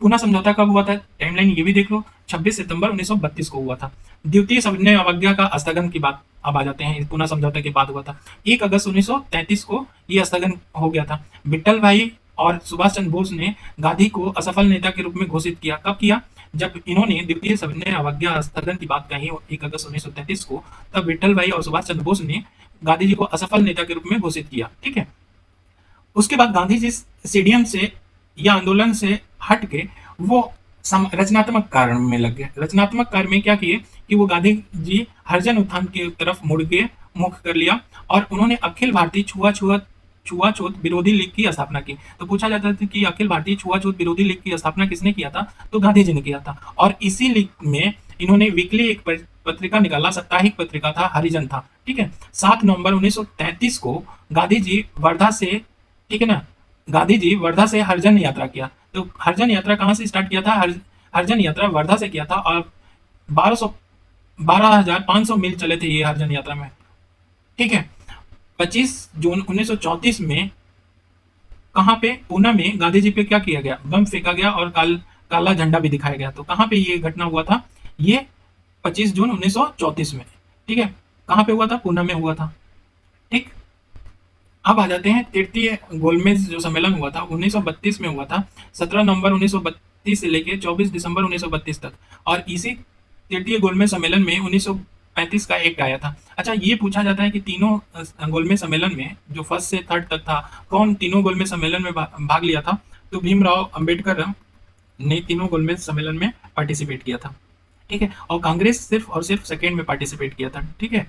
पुनः समझौता कब हुआ था, टाइमलाइन ये भी देख लो, 26 सितंबर 1932 को हुआ था। द्वितीय सविनय अवज्ञा का स्थगन की बात अब आ जाते हैं, पुनः समझौता के बाद हुआ था। 1 अगस्त 1933 को यह स्थगन हो गया था। विट्ठल भाई और सुभाष चंद्र बोस ने गांधी को असफल नेता के रूप में घोषित किया। कब किया, जब इन्होंने द्वितीय सविनय अवज्ञा स्थगन की बात कही 1 अगस्त 1933 को, तब विट्ठल भाई और सुभाष चंद्र बोस ने गांधी जी को असफल नेता के रूप में घोषित किया। ठीक है, उसके बाद गांधी जी सीडीएम से या आंदोलन से हट के वो रचनात्मक कार्य में लग गए। रचनात्मक कार्य में क्या किए कि वो गांधी जी हरिजन उत्थान की तरफ मुख कर लिया, और उन्होंने अखिल भारतीय छुआछूत विरोधी लीग की स्थापना की। तो पूछा जाता था कि अखिल भारतीय छुआछूत विरोधी लीग की स्थापना किसने किया था, तो गांधी जी ने किया था। और इसी लीग में इन्होंने वीकली एक पत्रिका निकाला, साप्ताहिक पत्रिका था, हरिजन था। ठीक है, 7 नवंबर 1933 को गांधी जी वर्धा से, ठीक है ना, गांधी जी वर्धा से हरिजन यात्रा किया। तो हरिजन यात्रा कहाँ से स्टार्ट किया था, हरिजन यात्रा वर्धा से किया था, और 12,500 मील चले थे ये हरिजन यात्रा में। ठीक है, 25 जून 1934 में कहाँ पे, पूना में गांधी जी पे क्या किया गया, बम फेंका गया और काला झंडा भी दिखाया गया। तो कहाँ पे ये घटना हुआ था? ये 25 जून 1934 में। ठीक है, कहाँ पे हुआ था? पूना में हुआ था। ठीक, अब आ जाते हैं तृतीय गोलमेज जो सम्मेलन हुआ था 1932 में हुआ था। 17 नवंबर 1932 से लेके 24 दिसंबर 1932 तक। और इसी तृतीय गोलमेज सम्मेलन में 1935 का एक्ट आया था। अच्छा, ये पूछा जाता है कि तीनों गोलमेज सम्मेलन में जो फर्स्ट से थर्ड तक था, कौन तीनों गोलमेज सम्मेलन में भाग लिया था? तो भीमराव अंबेडकर ने तीनों गोलमेज सम्मेलन में पार्टिसिपेट किया था। ठीक है, और कांग्रेस सिर्फ और सिर्फ सेकेंड में पार्टिसिपेट किया था। ठीक है,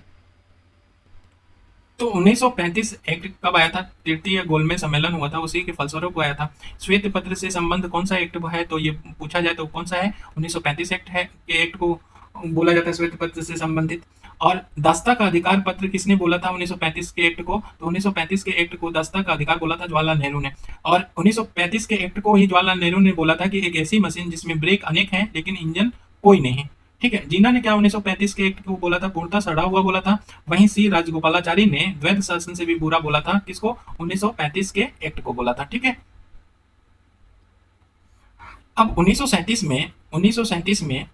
तो 1935 एक्ट कब आया था? तृतीय गोलमेज सम्मेलन हुआ था, उसी के फलस्वरूप आया था। श्वेत पत्र से संबंध कौन सा एक्ट है? तो ये पूछा जाए तो कौन सा है? 1935 एक्ट है के एक्ट को बोला जाता है श्वेत पत्र से संबंधित। और दास्ता का अधिकार पत्र किसने बोला था 1935 के एक्ट को? तो 1935 के एक्ट को दास्ता का अधिकार बोला था जवाहरलाल नेहरू ने। और 1935 के एक्ट को ही जवाहरलाल नेहरू ने बोला था कि एक ऐसी मशीन जिसमें ब्रेक अनेक हैं लेकिन इंजन कोई नहीं। ठीक है, जीना ने क्या 1935 के एक्ट को बोला था? पूर्णतः सड़ा हुआ बोला था। वहीं सी राजगोपालाचारी ने द्वैध शासन से भी बुरा बोला था। किसको? 1935 के एक्ट को बोला था। ठीक है, अब 1937 में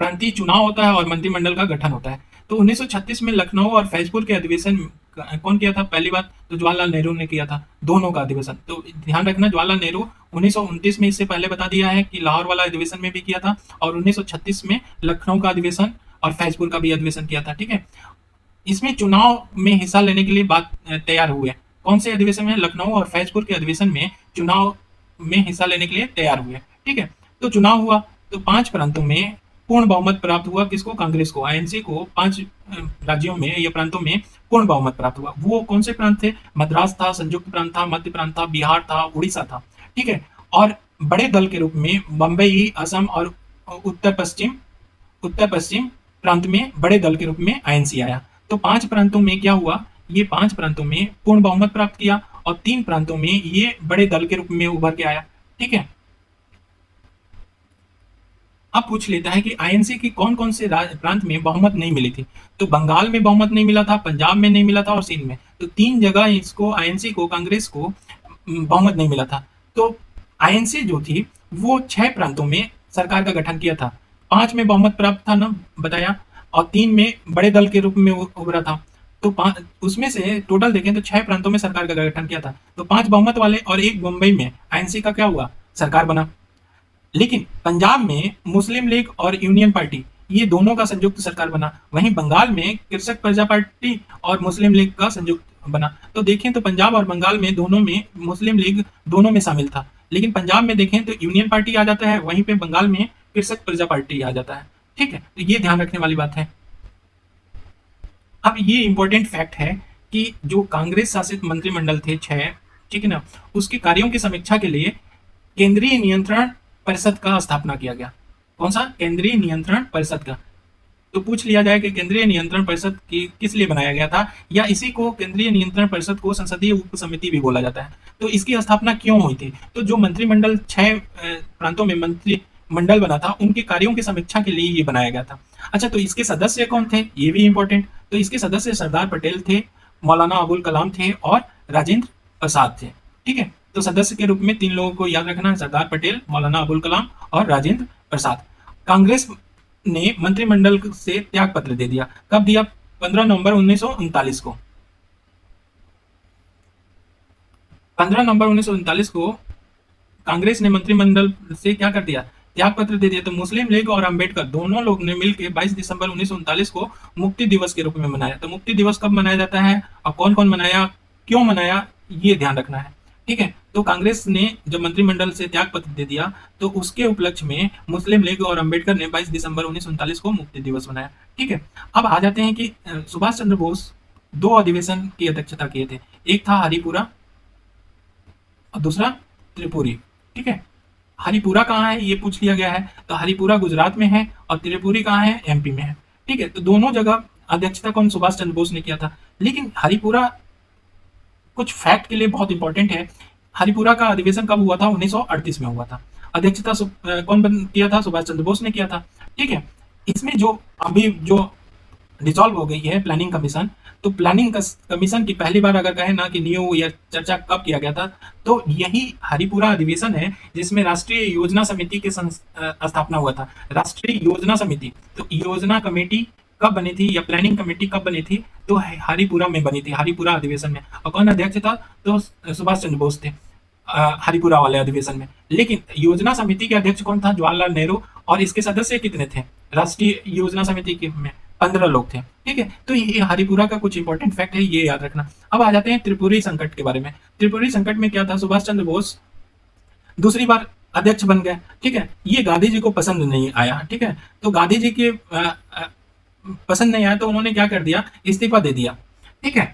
प्रांतीय चुनाव होता है और मंत्रिमंडल का गठन होता है। तो 1936 में लखनऊ और फैजपुर के अधिवेशन कौन किया था? पहली बात तो जवाहरलाल नेहरू ने किया था, दोनों का अधिवेशन। तो ध्यान रखना, जवाहरलाल नेहरू 1929 में, इससे पहले बता दिया है कि लाहौर वाला अधिवेशन में भी किया था, और 1936 में लखनऊ का अधिवेशन और फैजपुर का भी अधिवेशन किया था। ठीक है, इसमें चुनाव में हिस्सा लेने के लिए बात तैयार हुए। कौन से अधिवेशन में? लखनऊ और फैजपुर के अधिवेशन में चुनाव में हिस्सा लेने के लिए तैयार हुए। ठीक है, तो चुनाव हुआ तो 5 प्रांतों में पूर्ण बहुमत प्राप्त हुआ। किसको? कांग्रेस को, आईएनसी को 5 राज्यों में या प्रांतों में पूर्ण बहुमत प्राप्त हुआ। वो कौन से प्रांत थे? मद्रास था, संयुक्त प्रांत था, मध्य प्रांत था, बिहार था, उड़ीसा था। ठीक है, और बड़े दल के रूप में बंबई, असम और उत्तर पश्चिम प्रांत में बड़े दल के रूप में आईएनसी आया। तो 5 प्रांतों में क्या हुआ? ये 5 प्रांतों में पूर्ण बहुमत प्राप्त किया और 3 प्रांतों में ये बड़े दल के रूप में उभर के आया। ठीक है, अब पूछ लेता है कि आईएनसी की कौन कौन से प्रांत में बहुमत नहीं मिली थी? तो बंगाल में बहुमत नहीं मिला था, पंजाब में नहीं मिला था और सिंध में। तो 3 जगह इसको, आईएनसी को, कांग्रेस को बहुमत नहीं मिला था। तो आईएनसी जो थी वो 6 प्रांतों में सरकार का गठन किया था। 5 में बहुमत प्राप्त था ना, बताया, और 3 में बड़े दल के रूप में उभरा था। तो उसमें से टोटल देखें तो 6 प्रांतों में सरकार का गठन किया था। तो 5 बहुमत वाले और 1 मुंबई में आईएनसी का क्या हुआ? सरकार बना। लेकिन पंजाब में मुस्लिम लीग और यूनियन पार्टी, ये दोनों का संयुक्त सरकार बना। वहीं बंगाल में कृषक प्रजा पार्टी और मुस्लिम लीग का संयुक्त बना। तो देखें तो पंजाब और बंगाल में दोनों में मुस्लिम लीग दोनों में शामिल था, लेकिन पंजाब में देखें तो यूनियन पार्टी आ जाता है, वहीं पे बंगाल में कृषक प्रजा पार्टी आ जाता है। ठीक है, तो ये ध्यान रखने वाली बात है। अब ये इंपॉर्टेंट फैक्ट है कि जो कांग्रेस शासित मंत्रिमंडल थे 6, ठीक है ना, उसके कार्यों की समीक्षा के लिए केंद्रीय नियंत्रण परिषद का स्थापना किया गया। कौन सा? केंद्रीय नियंत्रण परिषद का। तो पूछ लिया जाए कि केंद्रीय नियंत्रण परिषद की किस लिए बनाया गया था, या इसी को केंद्रीय नियंत्रण परिषद को संसदीय उप समिति भी बोला जाता है। तो इसकी स्थापना क्यों हुई थी? तो जो मंत्रिमंडल 6 प्रांतों में मंत्रिमंडल बना था, उनके कार्यों की समीक्षा के लिए ये बनाया गया था। अच्छा, तो इसके सदस्य कौन थे? ये भी इंपॉर्टेंट। तो इसके सदस्य सरदार पटेल थे, मौलाना अबुल कलाम थे और राजेंद्र प्रसाद थे। ठीक है, तो सदस्य के रूप में 3 लोगों को याद रखना है, सरदार पटेल, मौलाना अबुल कलाम और राजेंद्र प्रसाद। कांग्रेस ने मंत्रिमंडल से त्याग पत्र दे दिया। कब दिया? 15 नवंबर 1939 को। 15 नवंबर 1939 को कांग्रेस ने मंत्रिमंडल से क्या कर दिया? त्याग पत्र दे दिया। तो मुस्लिम लीग और अंबेडकर दोनों लोग ने मिलकर 22 दिसंबर 1939 को मुक्ति दिवस के रूप में मनाया। तो मुक्ति दिवस कब मनाया जाता है और कौन कौन मनाया, क्यों मनाया, ये ध्यान रखना है। ठीक है, तो कांग्रेस ने जब मंत्रिमंडल से त्याग पत्र दे दिया तो उसके उपलक्ष्य में मुस्लिम लीग और अंबेडकर ने 22 दिसंबर 1939 को मुक्ति दिवस मनाया। ठीक है, अब आ जाते हैं कि सुभाष चंद्र बोस 2 अधिवेशन की अध्यक्षता किए थे। एक था हरिपुरा और दूसरा त्रिपुरी। ठीक है, हरिपुरा कहाँ है ये पूछ लिया गया है। तो हरिपुरा गुजरात में है और त्रिपुरी कहाँ है? एमपी में है। ठीक है, तो दोनों जगह अध्यक्षता कौन? सुभाष चंद्र बोस ने किया था। लेकिन हरिपुरा कुछ फैक्ट के लिए बहुत इंपॉर्टेंट है। हरिपुरा का अधिवेशन कब हुआ था? 1938 में हुआ था। अध्यक्षता कौन किया था? सुभाष चंद्र बोस ने किया था। ठीक है, इसमें जो अभी जो डिसॉल्व हो गई है प्लानिंग कमीशन। तो प्लानिंग कमीशन की पहली बार अगर कहें ना कि न्यू ईयर चर्चा कब किया गया था, तो यही हरिपुरा अधिवेशन है जिसमें राष्ट्रीय योजना समिति के स्थापना हुआ था। राष्ट्रीय योजना समिति, तो योजना कमेटी कब बनी थी या प्लानिंग कमेटी कब बनी थी, तो हरिपुरा में बनी थी, हरिपुरा अधिवेशन में। और कौन अध्यक्ष था, तो सुभाष चंद्र बोस थे हरिपुरा वाले अधिवेशन में। लेकिन योजना समिति के अध्यक्ष कौन था, जवाहरलाल नेहरू। और इसके सदस्य कितने थे राष्ट्रीय योजना समिति के में, 15 लोग थे। ठीक है, तो ये हरिपुरा का कुछ इंपॉर्टेंट फैक्ट है, ये याद रखना। अब आ जाते हैं त्रिपुरी संकट के बारे में। त्रिपुरी संकट में क्या था, सुभाष चंद्र बोस दूसरी बार अध्यक्ष बन गए। ठीक है, ये गांधी जी को पसंद नहीं आया। ठीक है, तो गांधी जी के पसंद नहीं आया तो उन्होंने क्या कर दिया, इस्तीफा दे दिया। ठीक है,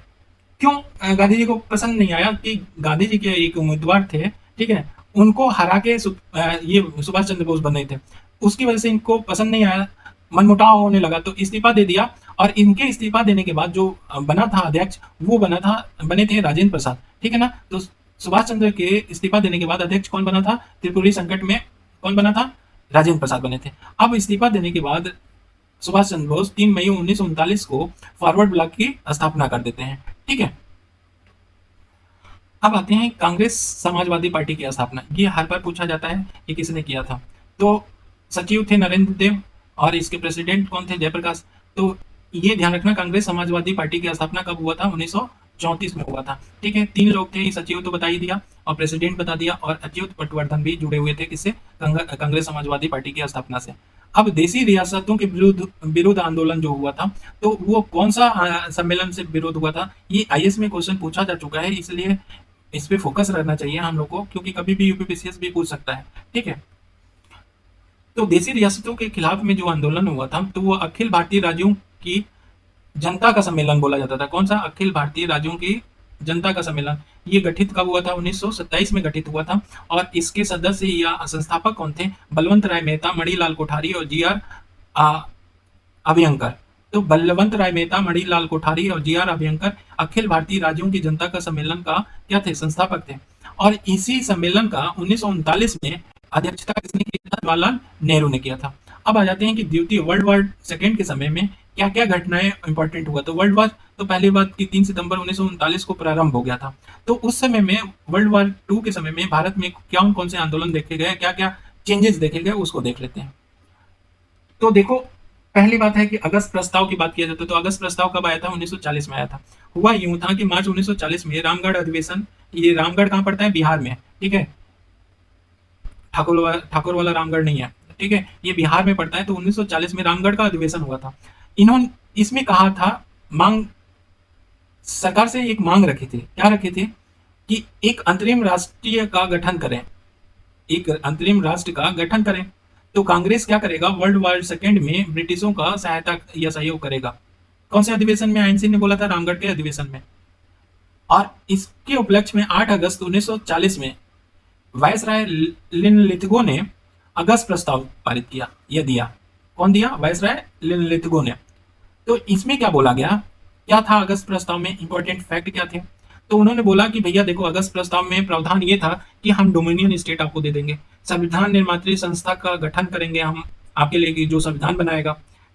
क्यों गांधी जी को पसंद नहीं आया, कि गांधी जी के एक उम्मीदवार थे, ठीक है, उनको हरा के ये सुभाष चंद्र बोस बन रहे थे, उसकी वजह से इनको पसंद नहीं आया, मनमुटाव होने लगा, तो इस्तीफा दे दिया। और इनके इस्तीफा देने के बाद जो बना था अध्यक्ष, वो बने थे राजेंद्र प्रसाद। ठीक है ना, तो सुभाष चंद्र के इस्तीफा देने के बाद अध्यक्ष कौन बना था, त्रिपुरी संकट में कौन बना था, राजेंद्र प्रसाद बने थे। अब इस्तीफा देने के बाद सुभाष चंद्र बोस 3 मई 1939 को फॉरवर्ड ब्लॉक की स्थापना कर देते हैं। ठीक है, अब आते हैं कांग्रेस समाजवादी पार्टी की स्थापना। ये हर बार पूछा जाता है कि किसने किया था। तो सचिव थे नरेंद्र देव और इसके प्रेसिडेंट कौन थे, जयप्रकाश। तो ये ध्यान रखना, कांग्रेस समाजवादी पार्टी की स्थापना कब हुआ था, 1934 में हुआ था। ठीक है, 3 लोग थे, सचिव तो बता ही दिया और प्रेसिडेंट बता दिया, और अच्युत पटवर्धन भी जुड़े हुए थे किससे, कांग्रेस समाजवादी पार्टी की स्थापना से। अब देसी रियासतों के विरुद्ध आंदोलन जो हुआ था, तो वो कौन सा सम्मेलन से विरोध हुआ था, ये आईएएस में क्वेश्चन पूछा जा चुका है, इसलिए इस पे फोकस रखना चाहिए हम लोग को, क्योंकि कभी भी यूपीपीसीएस भी पूछ सकता है। ठीक है, तो देसी रियासतों के खिलाफ में जो आंदोलन हुआ था, तो वो अखिल भारतीय राज्यों की जनता का सम्मेलन बोला जाता था। कौन सा, अखिल भारतीय राज्यों की जनता का सम्मेलन। ये गठित कब हुआ था, 1927 में गठित हुआ था। और इसके सदस्य या संस्थापक कौन थे, बलवंत राय मेहता, मणिलाल कोठारी और जीआर अभ्यंकर। तो बलवंत राय मेहता, मणिलाल कोठारी और जीआर अभ्यंकर अखिल भारतीय राज्यों की जनता का सम्मेलन का क्या थे, संस्थापक थे। और इसी सम्मेलन का 1939 में अध्यक्षता किसने की था, जवाहरलाल नेहरू ने किया था। अब आ जाते हैं कि द्वितीय वर्ल्ड वॉर सेकेंड के समय में क्या क्या घटनाएं इंपॉर्टेंट हुआ। तो वर्ल्ड वॉर, तो पहली बात की 3 सितंबर 1939 को प्रारंभ हो गया था। तो उस समय में वर्ल्ड वॉर 2 के समय में भारत में क्या कौन से आंदोलन देखे गए, क्या क्या चेंजेस देखे गए, उसको देख लेते हैं। तो देखो, पहली बात है कि अगस्त प्रस्ताव की बात किया जाता है, तो अगस्त प्रस्ताव कब आया था, 1940 में आया था। हुआ यूं था कि मार्च 1940 में रामगढ़ अधिवेशन, ये रामगढ़ कहाँ पड़ता है, बिहार में। ठीक है, ठाकुर वाला रामगढ़ नहीं है। ठीक है, ये बिहार में पड़ता है। तो 1940 में रामगढ़ का अधिवेशन हुआ था। इन्होंने इसमें कहा था, मांग सरकार से एक मांग रखी थी, क्या रखी थी, कि एक अंतरिम राष्ट्रीय का गठन करें, एक अंतरिम राष्ट्र का गठन करें। तो कांग्रेस क्या करेगा, वर्ल्ड वॉर सेकेंड में ब्रिटिशों का सहायता या सहयोग करेगा। कौन से अधिवेशन में, आईएनसी ने बोला था, रामगढ़ के अधिवेशन में। और इसके उपलक्ष्य में 8 अगस्त 1940 में वायसराय लिनलिथगो ने अगस्त प्रस्ताव पारित किया, यह दिया। कौन दिया, वायसराय लिनलिथगो ने। तो इसमें क्या बोला गया, क्या था अगस्त प्रस्ताव में, इंपॉर्टेंट फैक्ट क्या थे। तो उन्होंने बोला कि भैया देखो, अगस्त प्रस्ताव में प्रावधान ये था कि हम डोमिनियन स्टेट आपको दे देंगे, संविधान निर्मात्री संस्था का गठन करेंगे हम आपके लिए, जो संविधान बनाएगा।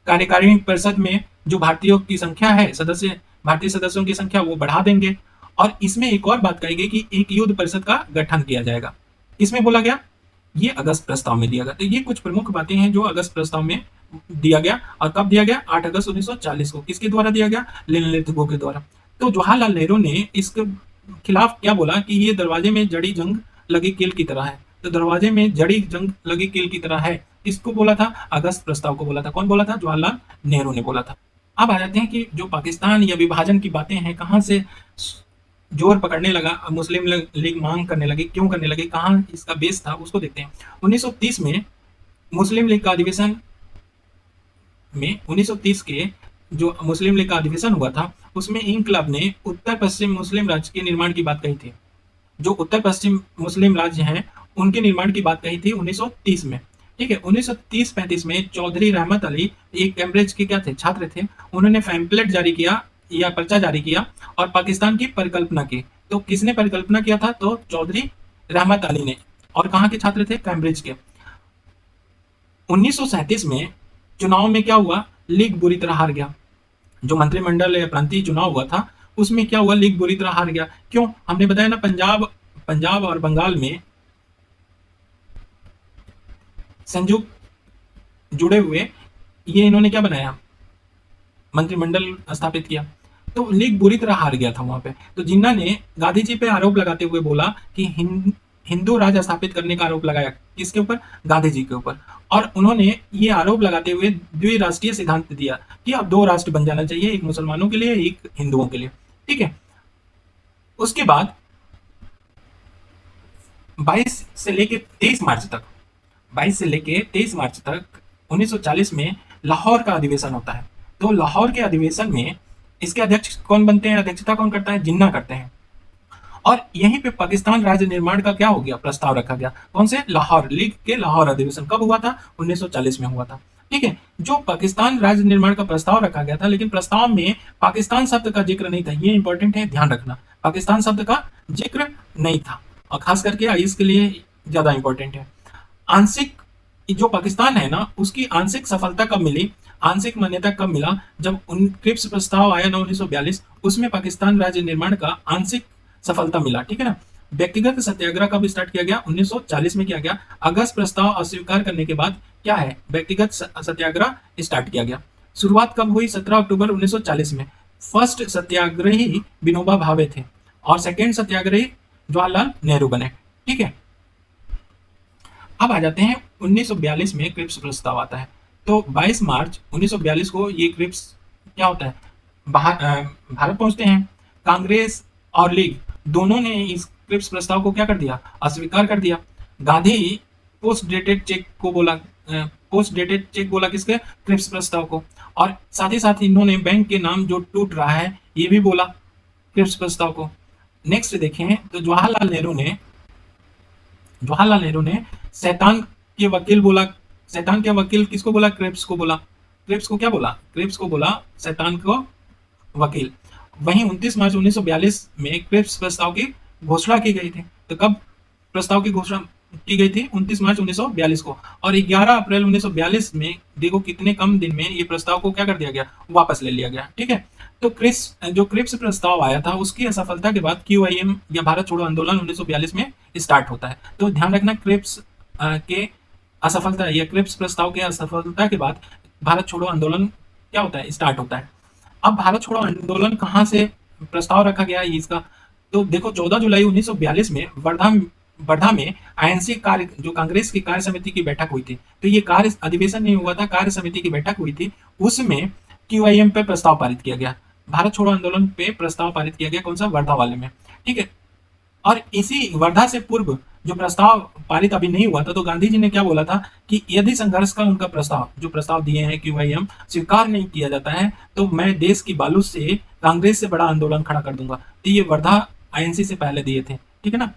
कार्यकारिणी परिषद में जो भारतीयों की संख्या है, सदस्य भारतीय सदस्यों की संख्या, वो बढ़ा देंगे। और इसमें एक और बात कही गई कि एक युद्ध परिषद का गठन किया जाएगा। इसमें बोला गया, ये अगस्त प्रस्ताव में दिया गया। तो ये कुछ प्रमुख बातें हैं जो अगस्त प्रस्ताव में दिया गया। और कब दिया गया, 8 अगस्त 1940 को। किसके द्वारा दिया गया, लिनलिथगो के द्वारा। तो जवाहरलाल नेहरू ने इसके खिलाफ क्या बोला, कि ये दरवाजे में जड़ी जंग लगी कील की तरह है। तो दरवाजे में जड़ी जंग लगी कील की तरह है, इसको बोला था, अगस्त प्रस्ताव को बोला था। कौन बोला था, जवाहरलाल नेहरू ने बोला था। अब आ जाते हैं कि जो पाकिस्तान या विभाजन की बातें हैं, कहाँ से जोर पकड़ने लगा, मुस्लिम लीग मांग करने लगी, क्यों करने लगी, कहाँ इसका बेस था, उसको देखते हैं। 1930 में मुस्लिम लीग का अधिवेशन में 1930 के जो मुस्लिम लीग का अधिवेशन हुआ था, उसमें इनकलाब ने उत्तर पश्चिम मुस्लिम राज्य के निर्माण की बात कही थी। जो उत्तर पश्चिम मुस्लिम राज्य हैं, उनके निर्माण की बात कही थी 1930 में। ठीक है, 1930-35 में चौधरी रहमत अली एक कैम्ब्रिज के क्या थे, छात्र थे। उन्होंने पैम्पलेट जारी किया या पर्चा जारी किया और पाकिस्तान की परिकल्पना की। तो किसने परिकल्पना किया था, तो चौधरी रहमत अली ने। और कहाँ के छात्र थे, कैम्ब्रिज के। 1937 में चुनाव में क्या हुआ, लीग बुरी तरह हार गया। जो मंत्रिमंडल या प्रांतीय चुनाव हुआ था, उसमें क्या हुआ, लीग बुरी तरह हार गया। क्यों? हमने बताया ना, पंजाब पंजाब और बंगाल में संयुक्त जुड़े हुए ये इन्होंने क्या बनाया, मंत्रिमंडल स्थापित किया। तो लीग बुरी तरह हार गया था वहां पे। तो जिन्ना ने गांधी जी पे आरोप लगाते हुए बोला कि हिंदू राज स्थापित करने का आरोप लगाया। किसके ऊपर? गांधी जी के ऊपर। और उन्होंने ये आरोप लगाते हुए द्विराष्ट्रीय सिद्धांत दिया कि अब दो राष्ट्र बन जाना चाहिए, एक मुसलमानों के लिए, एक हिंदुओं के लिए। ठीक है। उसके बाद 22 से लेके 23 मार्च तक 22 से लेके 23 मार्च तक 1940 में लाहौर का अधिवेशन होता है। तो लाहौर के अधिवेशन में इसके अध्यक्ष कौन बनते हैं? अध्यक्षता कौन करता है? जिन्ना करते हैं। और यहीं पे पाकिस्तान राज्य निर्माण का क्या हो गया, प्रस्ताव रखा गया। कौन से? लाहौर लीग के लाहौर अधिवेशन कब हुआ था? 1940 में हुआ था। ठीक है। जो पाकिस्तान राज्य निर्माण का प्रस्ताव रखा गया था, लेकिन प्रस्ताव में पाकिस्तान शब्द का जिक्र नहीं था। ये इंपॉर्टेंट है, ध्यान रखना, पाकिस्तान शब्द का जिक्र नहीं था, और खास करके आईएएस के लिए ज्यादा इंपॉर्टेंट है। आंशिक, जो पाकिस्तान है ना, उसकी आंशिक सफलता कब मिली, आंशिक मान्यता कब मिला? जब उन क्रिप्स प्रस्ताव आया ना 1942, उसमें पाकिस्तान राज्य निर्माण का आंशिक सफलता मिला। ठीक है ना। व्यक्तिगत सत्याग्रह कब स्टार्ट किया गया? 1940 में किया गया। अगस्त प्रस्ताव अस्वीकार करने के बाद क्या है, व्यक्तिगत सत्याग्रह स्टार्ट किया गया। शुरुआत कब हुई? 17 अक्टूबर 1940 में। फर्स्ट सत्याग्रही विनोबा भावे थे, और सेकेंड सत्याग्रही जवाहरलाल नेहरू बने। ठीक है। अब आ जाते हैं 1942 में क्रिप्स प्रस्ताव आता है। तो 22 मार्च 1942 को ये क्रिप्स क्या होता है, भारत पहुंचते हैं। कांग्रेस और लीग दोनों ने इस क्रिप्स प्रस्ताव को क्या कर दिया, अस्वीकार कर दिया। गांधी पोस्ट डेटेड चेक को बोला, पोस्ट डेटेड चेक बोला किसके? क्रिप्स प्रस्ताव को। और साथ ही साथ इन्होंने बैंक के नाम जो टूट रहा है ये भी बोला क्रिप्स प्रस्ताव को। नेक्स्ट देखें तो जवाहरलाल नेहरू ने शैतान के वकील बोला। शैतान के वकील किसको बोला? क्रिप्स को बोला। क्रिप्स को क्या बोला? क्रिप्स को बोला शैतान को वकील। वहीं 29 मार्च 1942 में क्रिप्स प्रस्ताव की घोषणा की गई थी। तो कब प्रस्ताव की घोषणा की गई थी? 29 मार्च 1942 को। और 11 अप्रैल 1942 में देखो कितने कम दिन में ये प्रस्ताव को क्या कर दिया गया, वापस ले लिया गया। ठीक है। तो जो क्रिप्स प्रस्ताव आया था उसकी असफलता के बाद क्यूआईएम या भारत छोड़ो आंदोलन 1942 में स्टार्ट होता है। तो ध्यान रखना, क्रिप्स के असफलता या क्रिप्स प्रस्ताव के असफलता के बाद भारत छोड़ो आंदोलन क्या होता है, स्टार्ट होता है। अब भारत छोड़ो आंदोलन कहाँ से प्रस्ताव रखा गया है इसका? तो देखो 14 जुलाई 1942 में वर्धा में आईएनसी कार्य, जो कांग्रेस की कार्य समिति की बैठक हुई थी। तो ये कार्य अधिवेशन नहीं हुआ था, कार्य समिति की बैठक हुई थी। उसमें क्यूआईएम पे प्रस्ताव पारित किया गया, भारत छोड़ो आंदोलन पे प्रस्ताव पारित किया गया। कौन सा? वर्धा वाले में। ठीक है। और इसी वर्धा से पूर्व जो प्रस्ताव पारित अभी नहीं हुआ था, तो गांधी जी ने क्या बोला था कि यदि संघर्ष का उनका प्रस्ताव, जो प्रस्ताव दिए हैं क्यूआईएम, स्वीकार नहीं किया जाता है तो मैं देश की बालू से कांग्रेस से बड़ा आंदोलन खड़ा कर दूंगा। तो ये वर्धा आईएनसी से पहले दिए थे। ठीक है ना।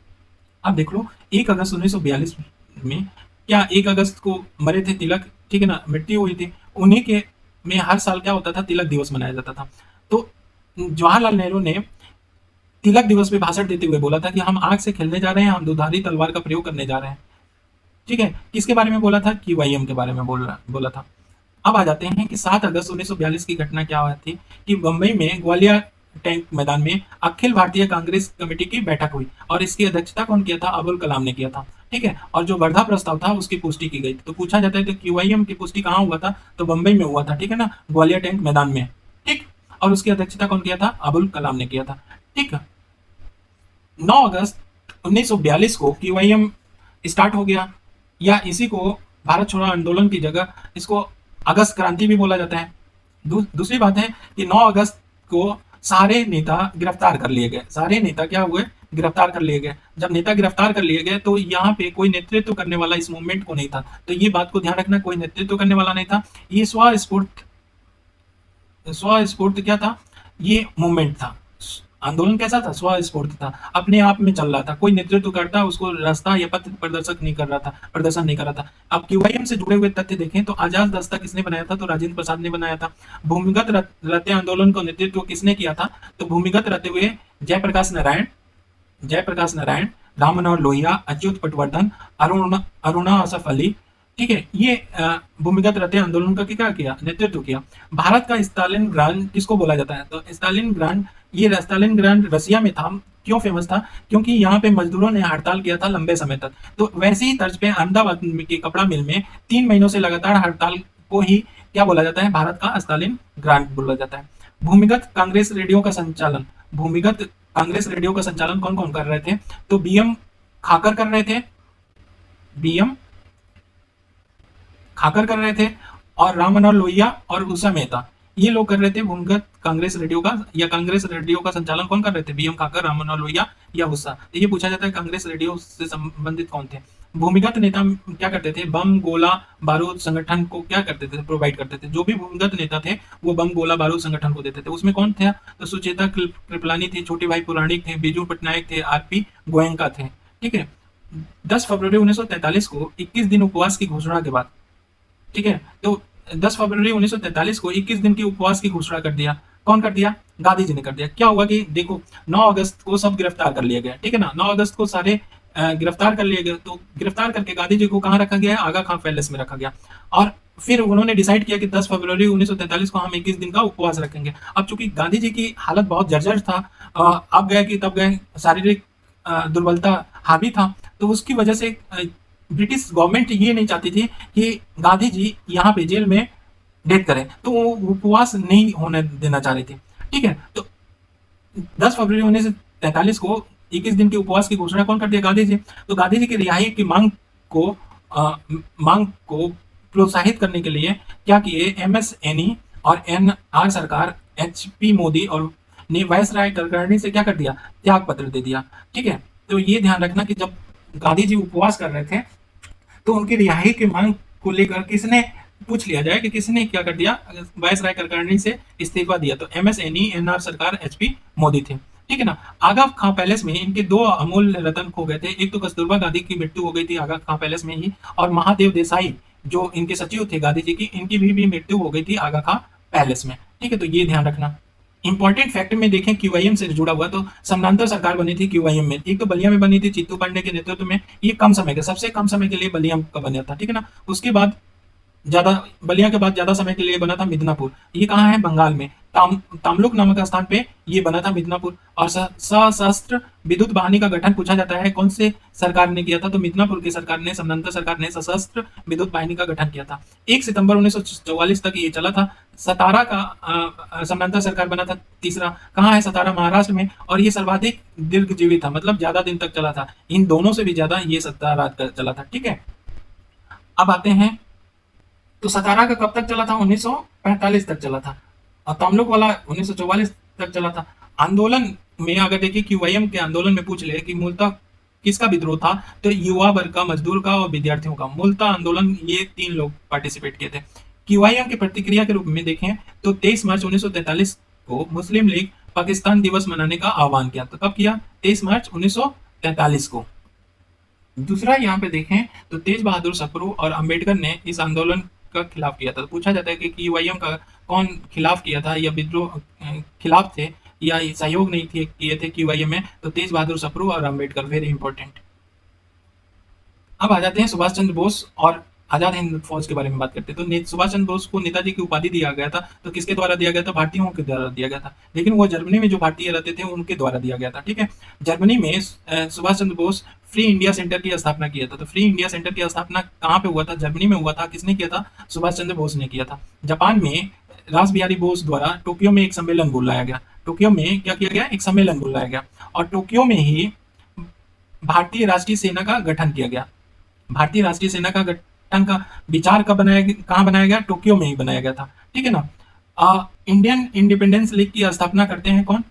अब देख लो 1 अगस्त 1942 में, क्या 1 अगस्त को मरे थे तिलक? ठीक है ना, मृत्यु हुई थी। उन्हीं के में हर साल क्या होता था, तिलक दिवस मनाया जाता था। तो जवाहरलाल नेहरू ने तिलक दिवस पे भाषण देते हुए बोला था कि हम आग से खेलने जा रहे हैं, हम दुधारी तलवार का प्रयोग करने जा रहे हैं। ठीक है। किसके बारे में बोला था? क्यूआईएम के बारे में बोला था। अब आ जाते हैं कि 7 अगस्त 1942 की घटना क्या हुई थी कि बंबई में ग्वालियर टैंक मैदान में अखिल भारतीय कांग्रेस कमेटी की बैठक हुई, और इसकी अध्यक्षता कौन किया था? अबुल कलाम ने किया था। ठीक है। और जो वर्धा प्रस्ताव था उसकी पुष्टि की गई। तो पूछा जाता है तो क्यूआईएम की पुष्टि कहाँ हुआ था? तो बंबई में हुआ था। ठीक है ना, ग्वालियर टैंक मैदान में। ठीक। और उसकी अध्यक्षता कौन किया था? अबुल कलाम ने किया था। ठीक है। 9 अगस्त 1942 को क्यूआईएम स्टार्ट हो गया, या इसी को भारत छोड़ो आंदोलन की जगह इसको अगस्त क्रांति भी बोला जाता है। दूसरी बात है कि 9 अगस्त को सारे नेता गिरफ्तार कर लिए गए। सारे नेता क्या हुए? गिरफ्तार कर लिए गए। जब नेता गिरफ्तार कर लिए गए तो यहाँ पे कोई नेतृत्व करने वाला इस मूवमेंट को नहीं था। तो ये बात को ध्यान रखना, कोई नेतृत्व करने वाला नहीं था। ये स्वस्फूर्त क्या था? ये मूवमेंट था। आंदोलन कैसा था? स्वस्फूर्त था, अपने आप में चल रहा था। कोई नेतृत्व करता उसको रास्ता या पथ प्रदर्शन नहीं कर रहा था। अब क्यूआईएम से जुड़े हुए तथ्य देखें तो आजाद रास्ता किसने बनाया था? तो राजेंद्र प्रसाद ने बनाया था। भूमिगत रहते आंदोलन का नेतृत्व किसने किया था? तो भूमिगत रहते हुए जयप्रकाश नारायण, राम मनोहर लोहिया, अच्युत पटवर्धन, अरुणा असफ अली, ठीक है, ये भूमिगत रहते आंदोलन का क्या किया, नेतृत्व किया। भारत का स्टालिन ग्रांड किसको बोला जाता है, तो स्टालिन ग्रांड, ये स्टालिन ग्रांड रसिया में था। क्यों फेमस था, क्योंकि यहाँ पे मजदूरों ने हड़ताल किया था लंबे समय तक। तो वैसे ही तर्ज पे अहमदाबाद की कपड़ा मिल में 3 महीनों से लगातार हड़ताल को ही क्या बोला जाता है, भारत का स्टालिन ग्रांड बोला जाता है। भूमिगत कांग्रेस रेडियो का संचालन, भूमिगत कांग्रेस रेडियो का संचालन कौन कौन कर रहे थे, तो बीएम खाकर कर रहे थे, बीएम खाकर कर रहे थे, और राम मनोहर लोहिया और उषा मेहता, ये लोग कर रहे थे भूमिगत कांग्रेस रेडियो का, या कांग्रेस रेडियो का संचालन कौन कर रहे थे, बीएम खाकर, राम मनोहर लोहिया या उषा। तो ये पूछा जाता है कांग्रेस रेडियो से संबंधित कौन थे। भूमिगत नेता क्या करते थे, बम गोला बारूद संगठन को क्या करते थे, प्रोवाइड करते थे। जो भी भूमिगत नेता थे वो बम गोला बारूद संगठन को देते थे। उसमें कौन थे, तो सुचेता कृपलानी थे, छोटे भाई पुराणिक थे, बिजू पटनायक थे, आरपी गोयनका थे। ठीक है, 10 फरवरी 1943 को 21 दिन उपवास की घोषणा के बाद, ठीक है, तो 10 फरवरी 1943 को 21 दिन की उपवास की घोषणा कर दिया। कौन कर दिया, गांधी जी ने कर दिया। क्या हुआ कि देखो 9 अगस्त को सब गिरफ्तार कर लिया गया, ठीक है ना, 9 अगस्त को सारे गिरफ्तार कर लिए गए। तो गिरफ्तार करके गांधी जी को कहाँ रखा गया, आगा खां पैलेस में रखा गया। और फिर उन्होंने डिसाइड किया कि 10 फरवरी 1943 को हम 21 दिन का उपवास रखेंगे। अब चूंकि गांधी जी की हालत बहुत जर्जर था, अब गए कि तब गए, शारीरिक दुर्बलता हावी था, तो उसकी वजह से ब्रिटिश गवर्नमेंट ये नहीं चाहती थी कि गांधी जी यहाँ पे जेल में डेथ करें, तो वो उपवास नहीं होने देना चाह रही थी। ठीक है, तो 10 फरवरी 1943 को 21 दिन के उपवास की घोषणा कौन कर दिया, गांधी जी। तो गांधी जी की रिहाई की को मांग को प्रोत्साहित करने के लिए क्या किए, एमएसएनई और एनआर सरकार, एचपी मोदी और ने वायसराय कुलकर्णी से क्या कर दिया, त्याग पत्र दे दिया। ठीक है, तो ये ध्यान रखना कि जब गांधी जी उपवास कर रहे थे तो उनकी रिहाई की मांग को लेकर किसने, पूछ लिया जाए कि किसने क्या कर दिया, वायसराय कुलकर्णी से इस्तीफा दिया, तो एमएसएनई, एनआर सरकार, एचपी मोदी थे। ठीक है ना। आगा खां पैलेस में इनके 2 अमूल्य रत्न खो गए थे। एक तो कस्तूरबा गांधी की मृत्यु हो गई थी आगा खां पैलेस में ही, और महादेव देसाई जो इनके सचिव थे गांधी जी की, इनकी भी मृत्यु हो गई थी आगा खां पैलेस में। ठीक है, तो ये ध्यान रखना। इंपॉर्टेंट फैक्ट में देखें क्यूआईएम से जुड़ा हुआ, तो समानांतर सरकार बनी थी क्यूआईएम में। एक तो बलिया में बनी थी चित्तू पांडे के नेतृत्व में, ये कम समय का, सबसे कम समय के लिए बलिया का बना था। ठीक है ना। उसके बाद ज्यादा, बलिया के बाद ज्यादा समय के लिए बना था मिदनापुर। ये कहाँ है, बंगाल में, तामलुक नामक स्थान पे ये बना था मिदनापुर। और सशस्त्र विद्युत वाहिनी का गठन पूछा जाता है कौन से सरकार ने किया था, तो मिदनापुर की सरकार ने, समानांतर सरकार ने सशस्त्र विद्युत वाहिनी का गठन किया था। 1 सितंबर 1944 तक ये चला था। सतारा का समानांतर सरकार बना था तीसरा। कहाँ है सतारा, महाराष्ट्र में, और ये सर्वाधिक दीर्घजीवी था, मतलब ज्यादा दिन तक चला था। इन दोनों से भी ज्यादा ये सतारा चला था। ठीक है, अब आते हैं, तो सतारा का कब तक चला था, 1945 तक चला था, और तमलुक वाला 1944 तक चला था। आंदोलन में अगर देखिए क्यूआईएम के आंदोलन में पूछ ले कि मूलतः किसका विद्रोह था, तो युवा वर्ग का, मजदूर का और विद्यार्थियों का। मूलतः आंदोलन ये 3 लोग पार्टिसिपेट किए थे। क्यूआईएम की प्रतिक्रिया के रूप में देखें तो 23 मार्च 1943 को मुस्लिम लीग पाकिस्तान दिवस मनाने का आह्वान किया। तो कब किया, 23 मार्च 1943 को। दूसरा यहाँ पे देखें तो तेज बहादुर सप्रू और अंबेडकर ने इस आंदोलन का खिलाफ किया था। तो पूछा जाता है कि क्यूआईएम का कौन खिलाफ किया था, या विद्रोह खिलाफ थे, या सहयोग नहीं थे किए थे क्यूआईएम में, तो तेज बहादुर सप्रू और अंबेडकर, वेरी इंपॉर्टेंट। अब आ जाते हैं सुभाष चंद्र बोस और आजाद हिंद फौज के बारे में बात करते हैं। तो सुभाष चंद्र बोस को नेताजी की उपाधि दिया गया था, तो किसके द्वारा दिया गया था, भारतीयों के द्वारा दिया गया था। लेकिन वो जर्मनी में जो भारतीय रहते थे उनके द्वारा दिया गया था। ठीक है, जर्मनी में Subhash Chandra Bose free India centre की स्थापना किया था। तो फ्री इंडिया सेंटर की स्थापना कहाँ पे हुआ था, जर्मनी में हुआ था। किसने किया था, सुभाष चंद्र बोस ने किया था। जापान में रास बिहारी बोस द्वारा टोक्यो में एक सम्मेलन बुलाया गया। टोक्यो में क्या किया गया, एक सम्मेलन बुलाया गया, और टोक्यो में ही भारतीय राष्ट्रीय सेना का गठन किया गया। भारतीय राष्ट्रीय सेना का गठन का विचार कब बनाया, कहाँ बनाया गया, टोक्यो में ही बनाया गया था। ठीक है ना। इंडियन इंडिपेंडेंस लीग की स्थापना करते हैं कौन,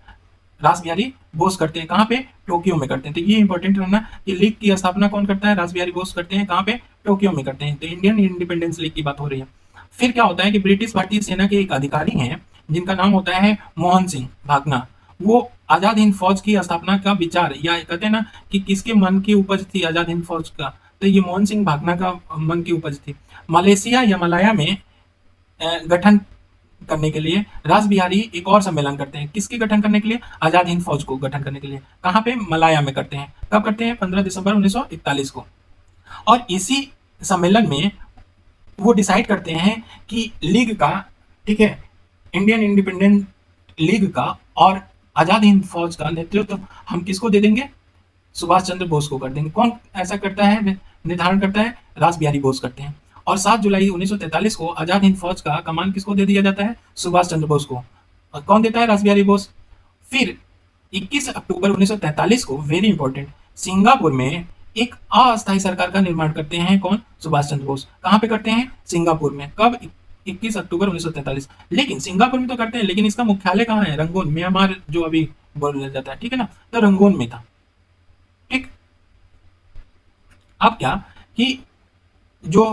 रास बिहारी बोस करते हैं। कहाँ पे, टोक्यो में करते हैं। तो ये इंपॉर्टेंट रहना कि लीग की स्थापना कौन करता है, रास बिहारी बोस करते हैं। कहाँ पे, टोक्यो में करते हैं। तो इंडियन इंडिपेंडेंस लीग की बात हो रही है। फिर क्या होता है कि ब्रिटिश भारतीय सेना के एक अधिकारी हैं जिनका नाम होता है मोहन सिंह भागना। वो आजाद हिंद फौज की स्थापना का विचार, या कहते हैं ना कि किसके मन की उपज थी आजाद हिंद फौज का, तो ये मोहन सिंह भागना का मन की उपज थी। मलेशिया या मलाया में गठन करने के लिए रास बिहारी एक और सम्मेलन करते हैं। किसके गठन करने के लिए, आजाद हिंद फौज को गठन करने के लिए। कहाँ पे, मलाया में करते हैं। कब करते हैं, 15 दिसंबर 1941 को। और इसी सम्मेलन में वो डिसाइड करते हैं कि लीग का, ठीक है, इंडियन इंडिपेंडेंट लीग का और आजाद हिंद फौज का नेतृत्व हम किसको दे देंगे, सुभाष चंद्र बोस को कर देंगे। कौन ऐसा करता है, निर्धारण करता है, रास बिहारी बोस करते हैं। और 7 जुलाई 1943 को आजाद हिंद फौज का कमान किसको दे दिया जाता है, सुभाष चंद्र बोस को। और कौन देता है, रास बिहारी बोस। फिर 21 अक्टूबर 1943 को, वेरी इंपॉर्टेंट, सिंगापुर में एक अस्थायी सरकार का निर्माण करते हैं कौन, सुभाष चंद्र बोस। कहाँ पे करते हैं, सिंगापुर में। कब, 21 अक्टूबर 1943। लेकिन सिंगापुर में तो करते हैं, लेकिन इसका मुख्यालय कहाँ है, रंगून, म्यांमार जो अभी बोला जाता है, ठीक है ना, तो रंगून में था। ठीक, अब क्या कि जो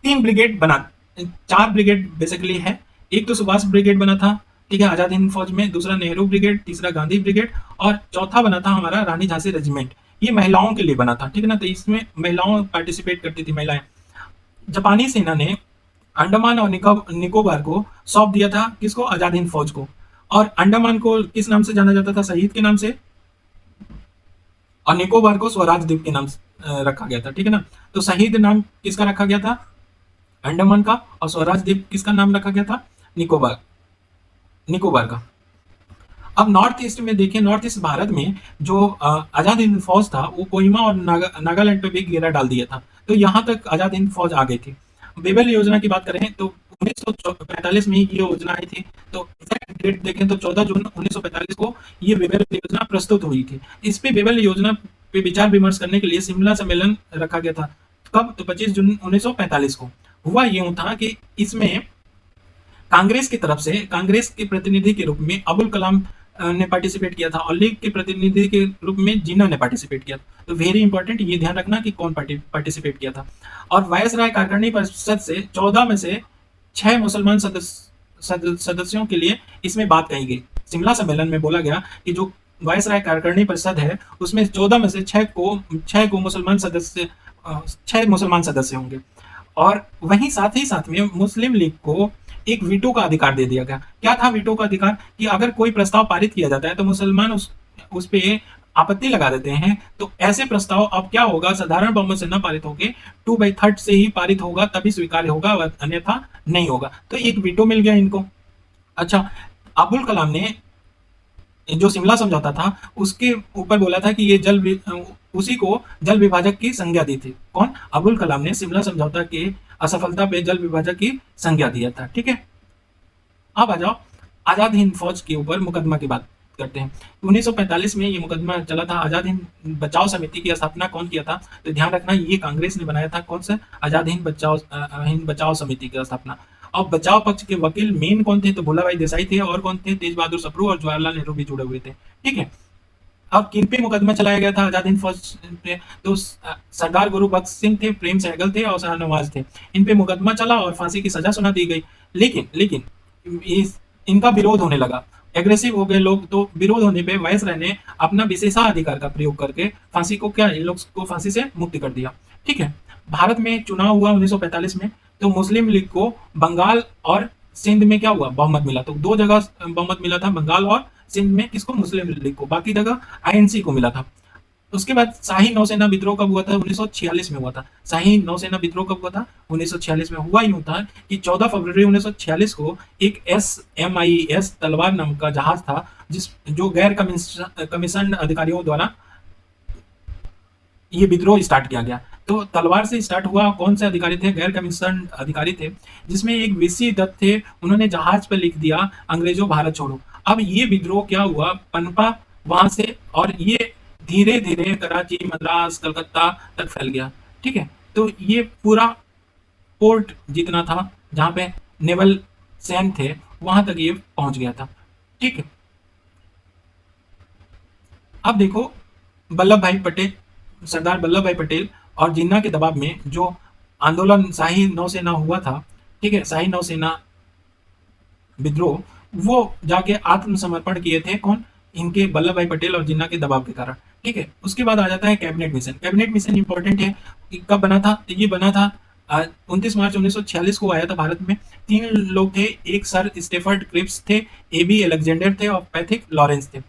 3 ब्रिगेड बना, 4 ब्रिगेड बेसिकली है। एक तो सुभाष ब्रिगेड बना था, ठीक है, आजाद हिंद फौज में। दूसरा नेहरू ब्रिगेड, तीसरा गांधी ब्रिगेड, और चौथा बना था हमारा रानी झांसी रेजिमेंट। ये महिलाओं के लिए बना था, ठीक है ना, तो इसमें महिलाओं पार्टिसिपेट करती थी, महिलाएं। जापानी सेना ने अंडमान और निकोबार को सौंप दिया था, किसको, आजाद हिंद फौज को। और अंडमान को किस नाम से जाना जाता था, शहीद के नाम से, और निकोबार को स्वराज द्वीप के नाम से रखा गया था, ठीक है ना। तो शहीद नाम किसका रखा गया था, अंडमान का, और स्वराज द्वीप किसका नाम रखा गया था, निकोबार, निकोबार का। अब नॉर्थ ईस्ट में देखें, नॉर्थ ईस्ट भारत में जो आजाद हिंद फौज था वो कोहिमा और नागालैंड पे भी घेरा डाल दिया था। तो यहाँ तक आजाद हिंद फौज आ गई थी। बेबल योजना की बात करें तो 1945 में ही ये योजना आई थी। तो एग्जैक्ट डेट देखें तो 14 जून 1945 को ये बेबल योजना प्रस्तुत हुई थी। इस पे बेबल योजना पे विचार विमर्श करने के लिए शिमला सम्मेलन रखा गया था। कब, तो 25 जून 1945 को। हुआ यूं था कि इसमें कांग्रेस की तरफ से, कांग्रेस के प्रतिनिधि के रूप में अबुल कलाम ने पार्टिसिपेट किया था, और लीग के प्रतिनिधि के रूप में जिन्ना ने पार्टिसिपेट किया। तो वेरी इंपॉर्टेंट, ये ध्यान रखना कि कौन पार्टिसिपेट किया था। और वायसराय कार्यकारिणी परिषद से 14 में से 6 मुसलमान सदस्यों के लिए इसमें बात कही गई। शिमला सम्मेलन में बोला गया कि जो वायसराय कार्यकारिणी परिषद है उसमें 14 में से 6 को मुसलमान सदस्य, 6 मुसलमान सदस्य होंगे। और वहीं साथ ही साथ में मुस्लिम लीग को एक वीटो का अधिकार दे दिया गया। क्या था वीटो का अधिकार, कि अगर कोई प्रस्ताव पारित किया जाता है तो मुसलमान उस पे आपत्ति लगा देते हैं, तो ऐसे प्रस्ताव अब क्या होगा, साधारण बहुमत से न पारित होके 2/3 से ही पारित होगा, तभी स्वीकार्य होगा, अन्यथा नहीं होगा। तो एक वीटो मिल गया इनको। अच्छा, अबुल कलाम ने जो शिमला समझौता था उसके ऊपर बोला था कि ये उसी को जल विभाजक की संज्ञा दी थी। कौन, अबुल कलाम ने शिमला समझौता के असफलता पे जल विभाजक की संज्ञा दिया था, ठीक है। अब आ जाओ आजाद हिंद फौज के ऊपर मुकदमा की बात करते हैं। 1945 में ये मुकदमा चला था। आजाद हिंद बचाओ समिति की स्थापना कौन किया था, तो ध्यान रखना ये कांग्रेस ने बनाया था। कौन सा, आजाद हिंद बचाओ समिति की स्थापना। और बचाव पक्ष के वकील मेन कौन थे, तो भोला भाई देसाई थे, और कौन थे, तेज बहादुर सप्रू और जवाहरलाल नेहरू भी जुड़े हुए थे, ठीक है। अब किन पे मुकदमा चलाया गया था आजाद हिंद फौज पे, तो सरदार गुरु बख्श सिंह थे, प्रेम सहगल थे और शाहनवाज थे। इन पे मुकदमा चला और फांसी की सजा सुना दी गई। लेकिन इनका विरोध होने लगा, एग्रेसिव हो गए लोग। तो विरोध होने पे वायसराय ने अपना विशेषाधिकार का प्रयोग करके फांसी को, क्या, इन लोग को फांसी से मुक्त कर दिया, ठीक है। भारत में चुनाव हुआ 1945 में, तो मुस्लिम लीग को बंगाल और सिंध में क्या हुआ, बहुमत मिला। तो 2 जगह बहुमत मिला था, बंगाल और सिंध में किसको, मुस्लिम लीग को। बाकी जगह आईएनसी को मिला था। उसके बाद शाही नौसेना विद्रोह कब हुआ था, 1946 में हुआ था। शाही नौसेना विद्रोह कब हुआ था, 1946 में। हुआ यूं था कि 14 फरवरी 1946 को एक SMIS तलवार नाम का जहाज था, जो गैर कमीशन अधिकारियों द्वारा ये विद्रोह स्टार्ट किया गया। तो तलवार से स्टार्ट हुआ। कौन से अधिकारी थे, गैर कमीशन अधिकारी थे, जिसमें एक VC दत्त थे। उन्होंने जहाज पर लिख दिया, अंग्रेजों भारत छोड़ो। अब ये विद्रोह क्या हुआ, पनपा वहां से, और ये धीरे धीरे कराची, मद्रास, कलकत्ता तक फैल गया, ठीक है। तो ये पूरा पोर्ट जितना था, जहां पे नेवल सैन थे, वहां तक ये पहुंच गया था, ठीक है। अब देखो, वल्लभ भाई पटेल, सरदार वल्लभ भाई पटेल और जिन्ना के दबाव में जो आंदोलन शाही नौसेना हुआ था, ठीक है, शाही नौसेना विद्रोह, वो जाके आत्मसमर्पण किए थे। कौन, इनके वल्लभ भाई पटेल और जिन्ना के दबाव के कारण, ठीक है। उसके बाद आ जाता है cabinet mission. Cabinet mission important है। कब बना था, तो ये बना था 29 मार्च 1946 को आया था भारत में। 3 लोग थे, एक सर स्टेफर्ड क्रिप्स थे, AB अलेक्जेंडर थे और पैथिक लॉरेंस थे।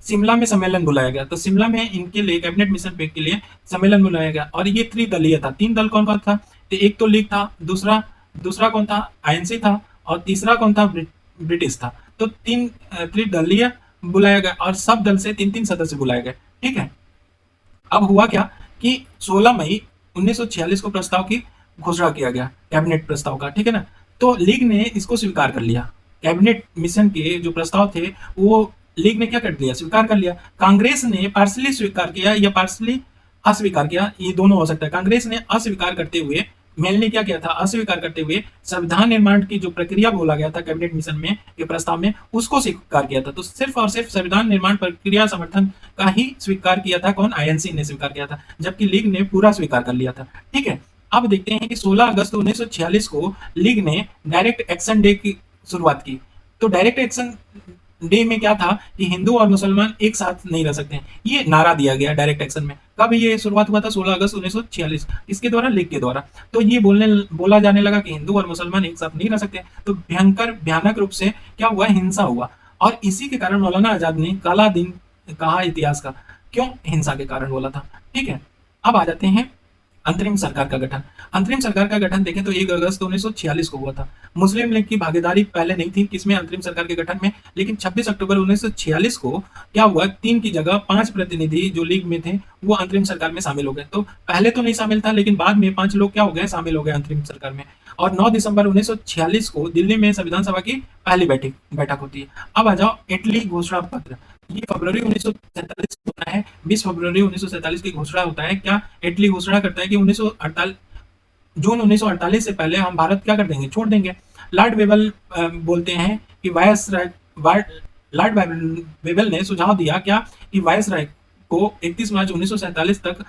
शिमला में सम्मेलन बुलाया गया, तो शिमला में इनके लिए कैबिनेट मिशन पे के लिए सम्मेलन बुलाया गया। और ये त्रिदलीय था। 3 दल कौन कौन था, तो एक तो लीग था, दूसरा दूसरा कौन था, आईएनसी था, और तीसरा कौन था, ब्रिटिश था। तो तीन त्रिदलीय बुलाया गया और सब दल से तीन तीन सदस्य बुलाए गए। ठीक है, अब हुआ क्या कि 16 मई 1946 को प्रस्ताव की घोषणा किया गया, कैबिनेट प्रस्ताव का। ठीक है ना, तो लीग ने इसको स्वीकार कर लिया। कैबिनेट मिशन के जो प्रस्ताव थे वो लीग ने क्या कर दिया, स्वीकार कर लिया। कांग्रेस ने पार्सली स्वीकार किया या पार्सली अस्वीकार किया, ये दोनों हो सकता है। कांग्रेस ने अस्वीकार करते हुए, मेल ने क्या किया था, अस्वीकार करते हुए संविधान निर्माण की जो प्रक्रिया बोला गया था कैबिनेट मिशन में के प्रस्ताव में, उसको स्वीकार किया था। तो सिर्फ और सिर्फ संविधान निर्माण प्रक्रिया समर्थन का ही स्वीकार किया था कौन, आईएनसी ने स्वीकार किया था, जबकि लीग ने पूरा स्वीकार कर लिया था। ठीक है, अब देखते हैं कि 16 अगस्त 1946 को लीग ने डायरेक्ट एक्शन डे की शुरुआत की। तो डायरेक्ट एक्शन डे में क्या था कि हिंदू और मुसलमान एक साथ नहीं रह सकते हैं, ये नारा दिया गया डायरेक्ट एक्शन में। कब ये शुरुआत हुआ था, 16 अगस्त 1946, इसके द्वारा, लीग के द्वारा। तो ये बोला जाने लगा कि हिंदू और मुसलमान एक साथ नहीं रह सकते। तो भयानक रूप से क्या हुआ, हिंसा हुआ, और इसी के कारण मौलाना आजाद ने काला दिन कहा इतिहास का। क्यों, हिंसा के कारण बोला था। ठीक है, अब आ जाते हैं अंतरिम सरकार का गठन। अंतरिम सरकार का गठन देखें तो 1 अगस्त 1946 को हुआ था। मुस्लिम लीग की भागीदारी पहले नहीं थी किसमें, अंतरिम सरकार के गठन में, लेकिन 26 अक्टूबर 1946 को क्या हुआ, 3 की जगह 5 प्रतिनिधि जो लीग में थे वो अंतरिम सरकार में शामिल हो गए। तो पहले तो नहीं शामिल था, लेकिन बाद में 5 लोग क्या हो गए, शामिल हो गए अंतरिम सरकार में। और 9 दिसंबर 1946 को दिल्ली में संविधान सभा की पहली बैठक होती है। अब आ जाओ इटली घोषणा पत्र। ये फरवरी 1947 को होता है, 20 फरवरी 1947 की घोषणा होता है। क्या इटली घोषणा करता है कि 1948 जून 1948 से पहले हम भारत क्या कर देंगे, छोड़ देंगे। लॉर्ड वेबल बोलते हैं कि लॉर्ड वेबल ने सुझाव दिया क्या, कि वायसराय को 31 मार्च 1947 तक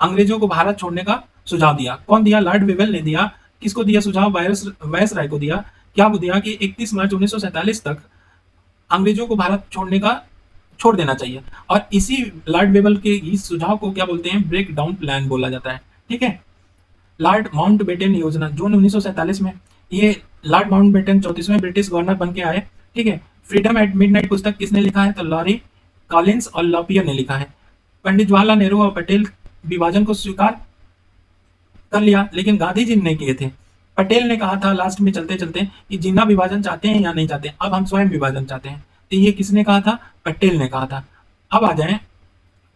अंग्रेजों को भारत छोड़ने का सुझाव दिया। कौन दिया, लॉर्ड वेबल ने दिया। किसको दिया सुझाव, वायसराय को दिया। क्या दिया कि 31 मार्च 1947 तक अंग्रेजों को भारत छोड़ देना चाहिए। और इसी लॉर्ड वेबल के इस सुझाव को क्या बोलते हैं, ब्रेक डाउन प्लान बोला जाता है। ठीक है, लॉर्ड माउंटबेटन योजना जून 1947 में, ये लॉर्ड माउंटबेटन 34वें ब्रिटिश गवर्नर बन के आए। ठीक है, फ्रीडम एट मिडनाइट पुस्तक किसने लिखा है, तो लॉरी कॉलिंस और लॉपियर ने लिखा है। पंडित जवाहरलाल नेहरू और पटेल विभाजन को स्वीकार कर लिया, लेकिन गांधी जी ने किए थे। पटेल ने कहा था लास्ट में चलते चलते कि जिन्ना विभाजन चाहते हैं या नहीं चाहते, अब हम स्वयं विभाजन चाहते हैं। तो ये किसने कहा था, पटेल ने कहा था। अब आ जाए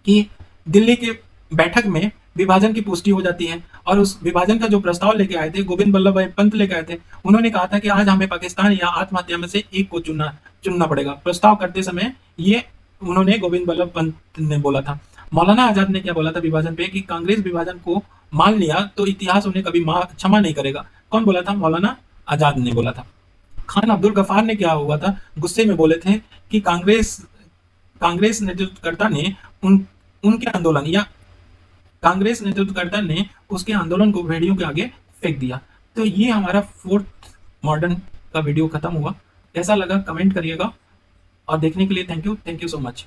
कि दिल्ली के बैठक में विभाजन की पुष्टि हो जाती है, और उस विभाजन का जो प्रस्ताव लेके आए थे गोविंद वल्लभ भाई पंत लेके आए थे। उन्होंने कहा था कि आज हमें पाकिस्तान या आत्महत्या में से एक को चुनना पड़ेगा। प्रस्ताव करते समय ये उन्होंने गोविंद वल्लभ पंत ने बोला था। मौलाना आजाद ने क्या बोला था विभाजन पे, कि कांग्रेस विभाजन को मान लिया तो इतिहास उन्हें कभी क्षमा नहीं करेगा। कौन बोला था, मौलाना आजाद ने बोला था। खान अब्दुल गफ्फार ने क्या हुआ था, गुस्से में बोले थे कि कांग्रेस नेतृत्वकर्ता ने उनके आंदोलन या कांग्रेस नेतृत्वकर्ता ने उसके आंदोलन को भेड़ियों के आगे फेंक दिया। तो ये हमारा 4th मॉडर्न का वीडियो खत्म हुआ। कैसा लगा कमेंट करिएगा, और देखने के लिए थैंक यू सो मच।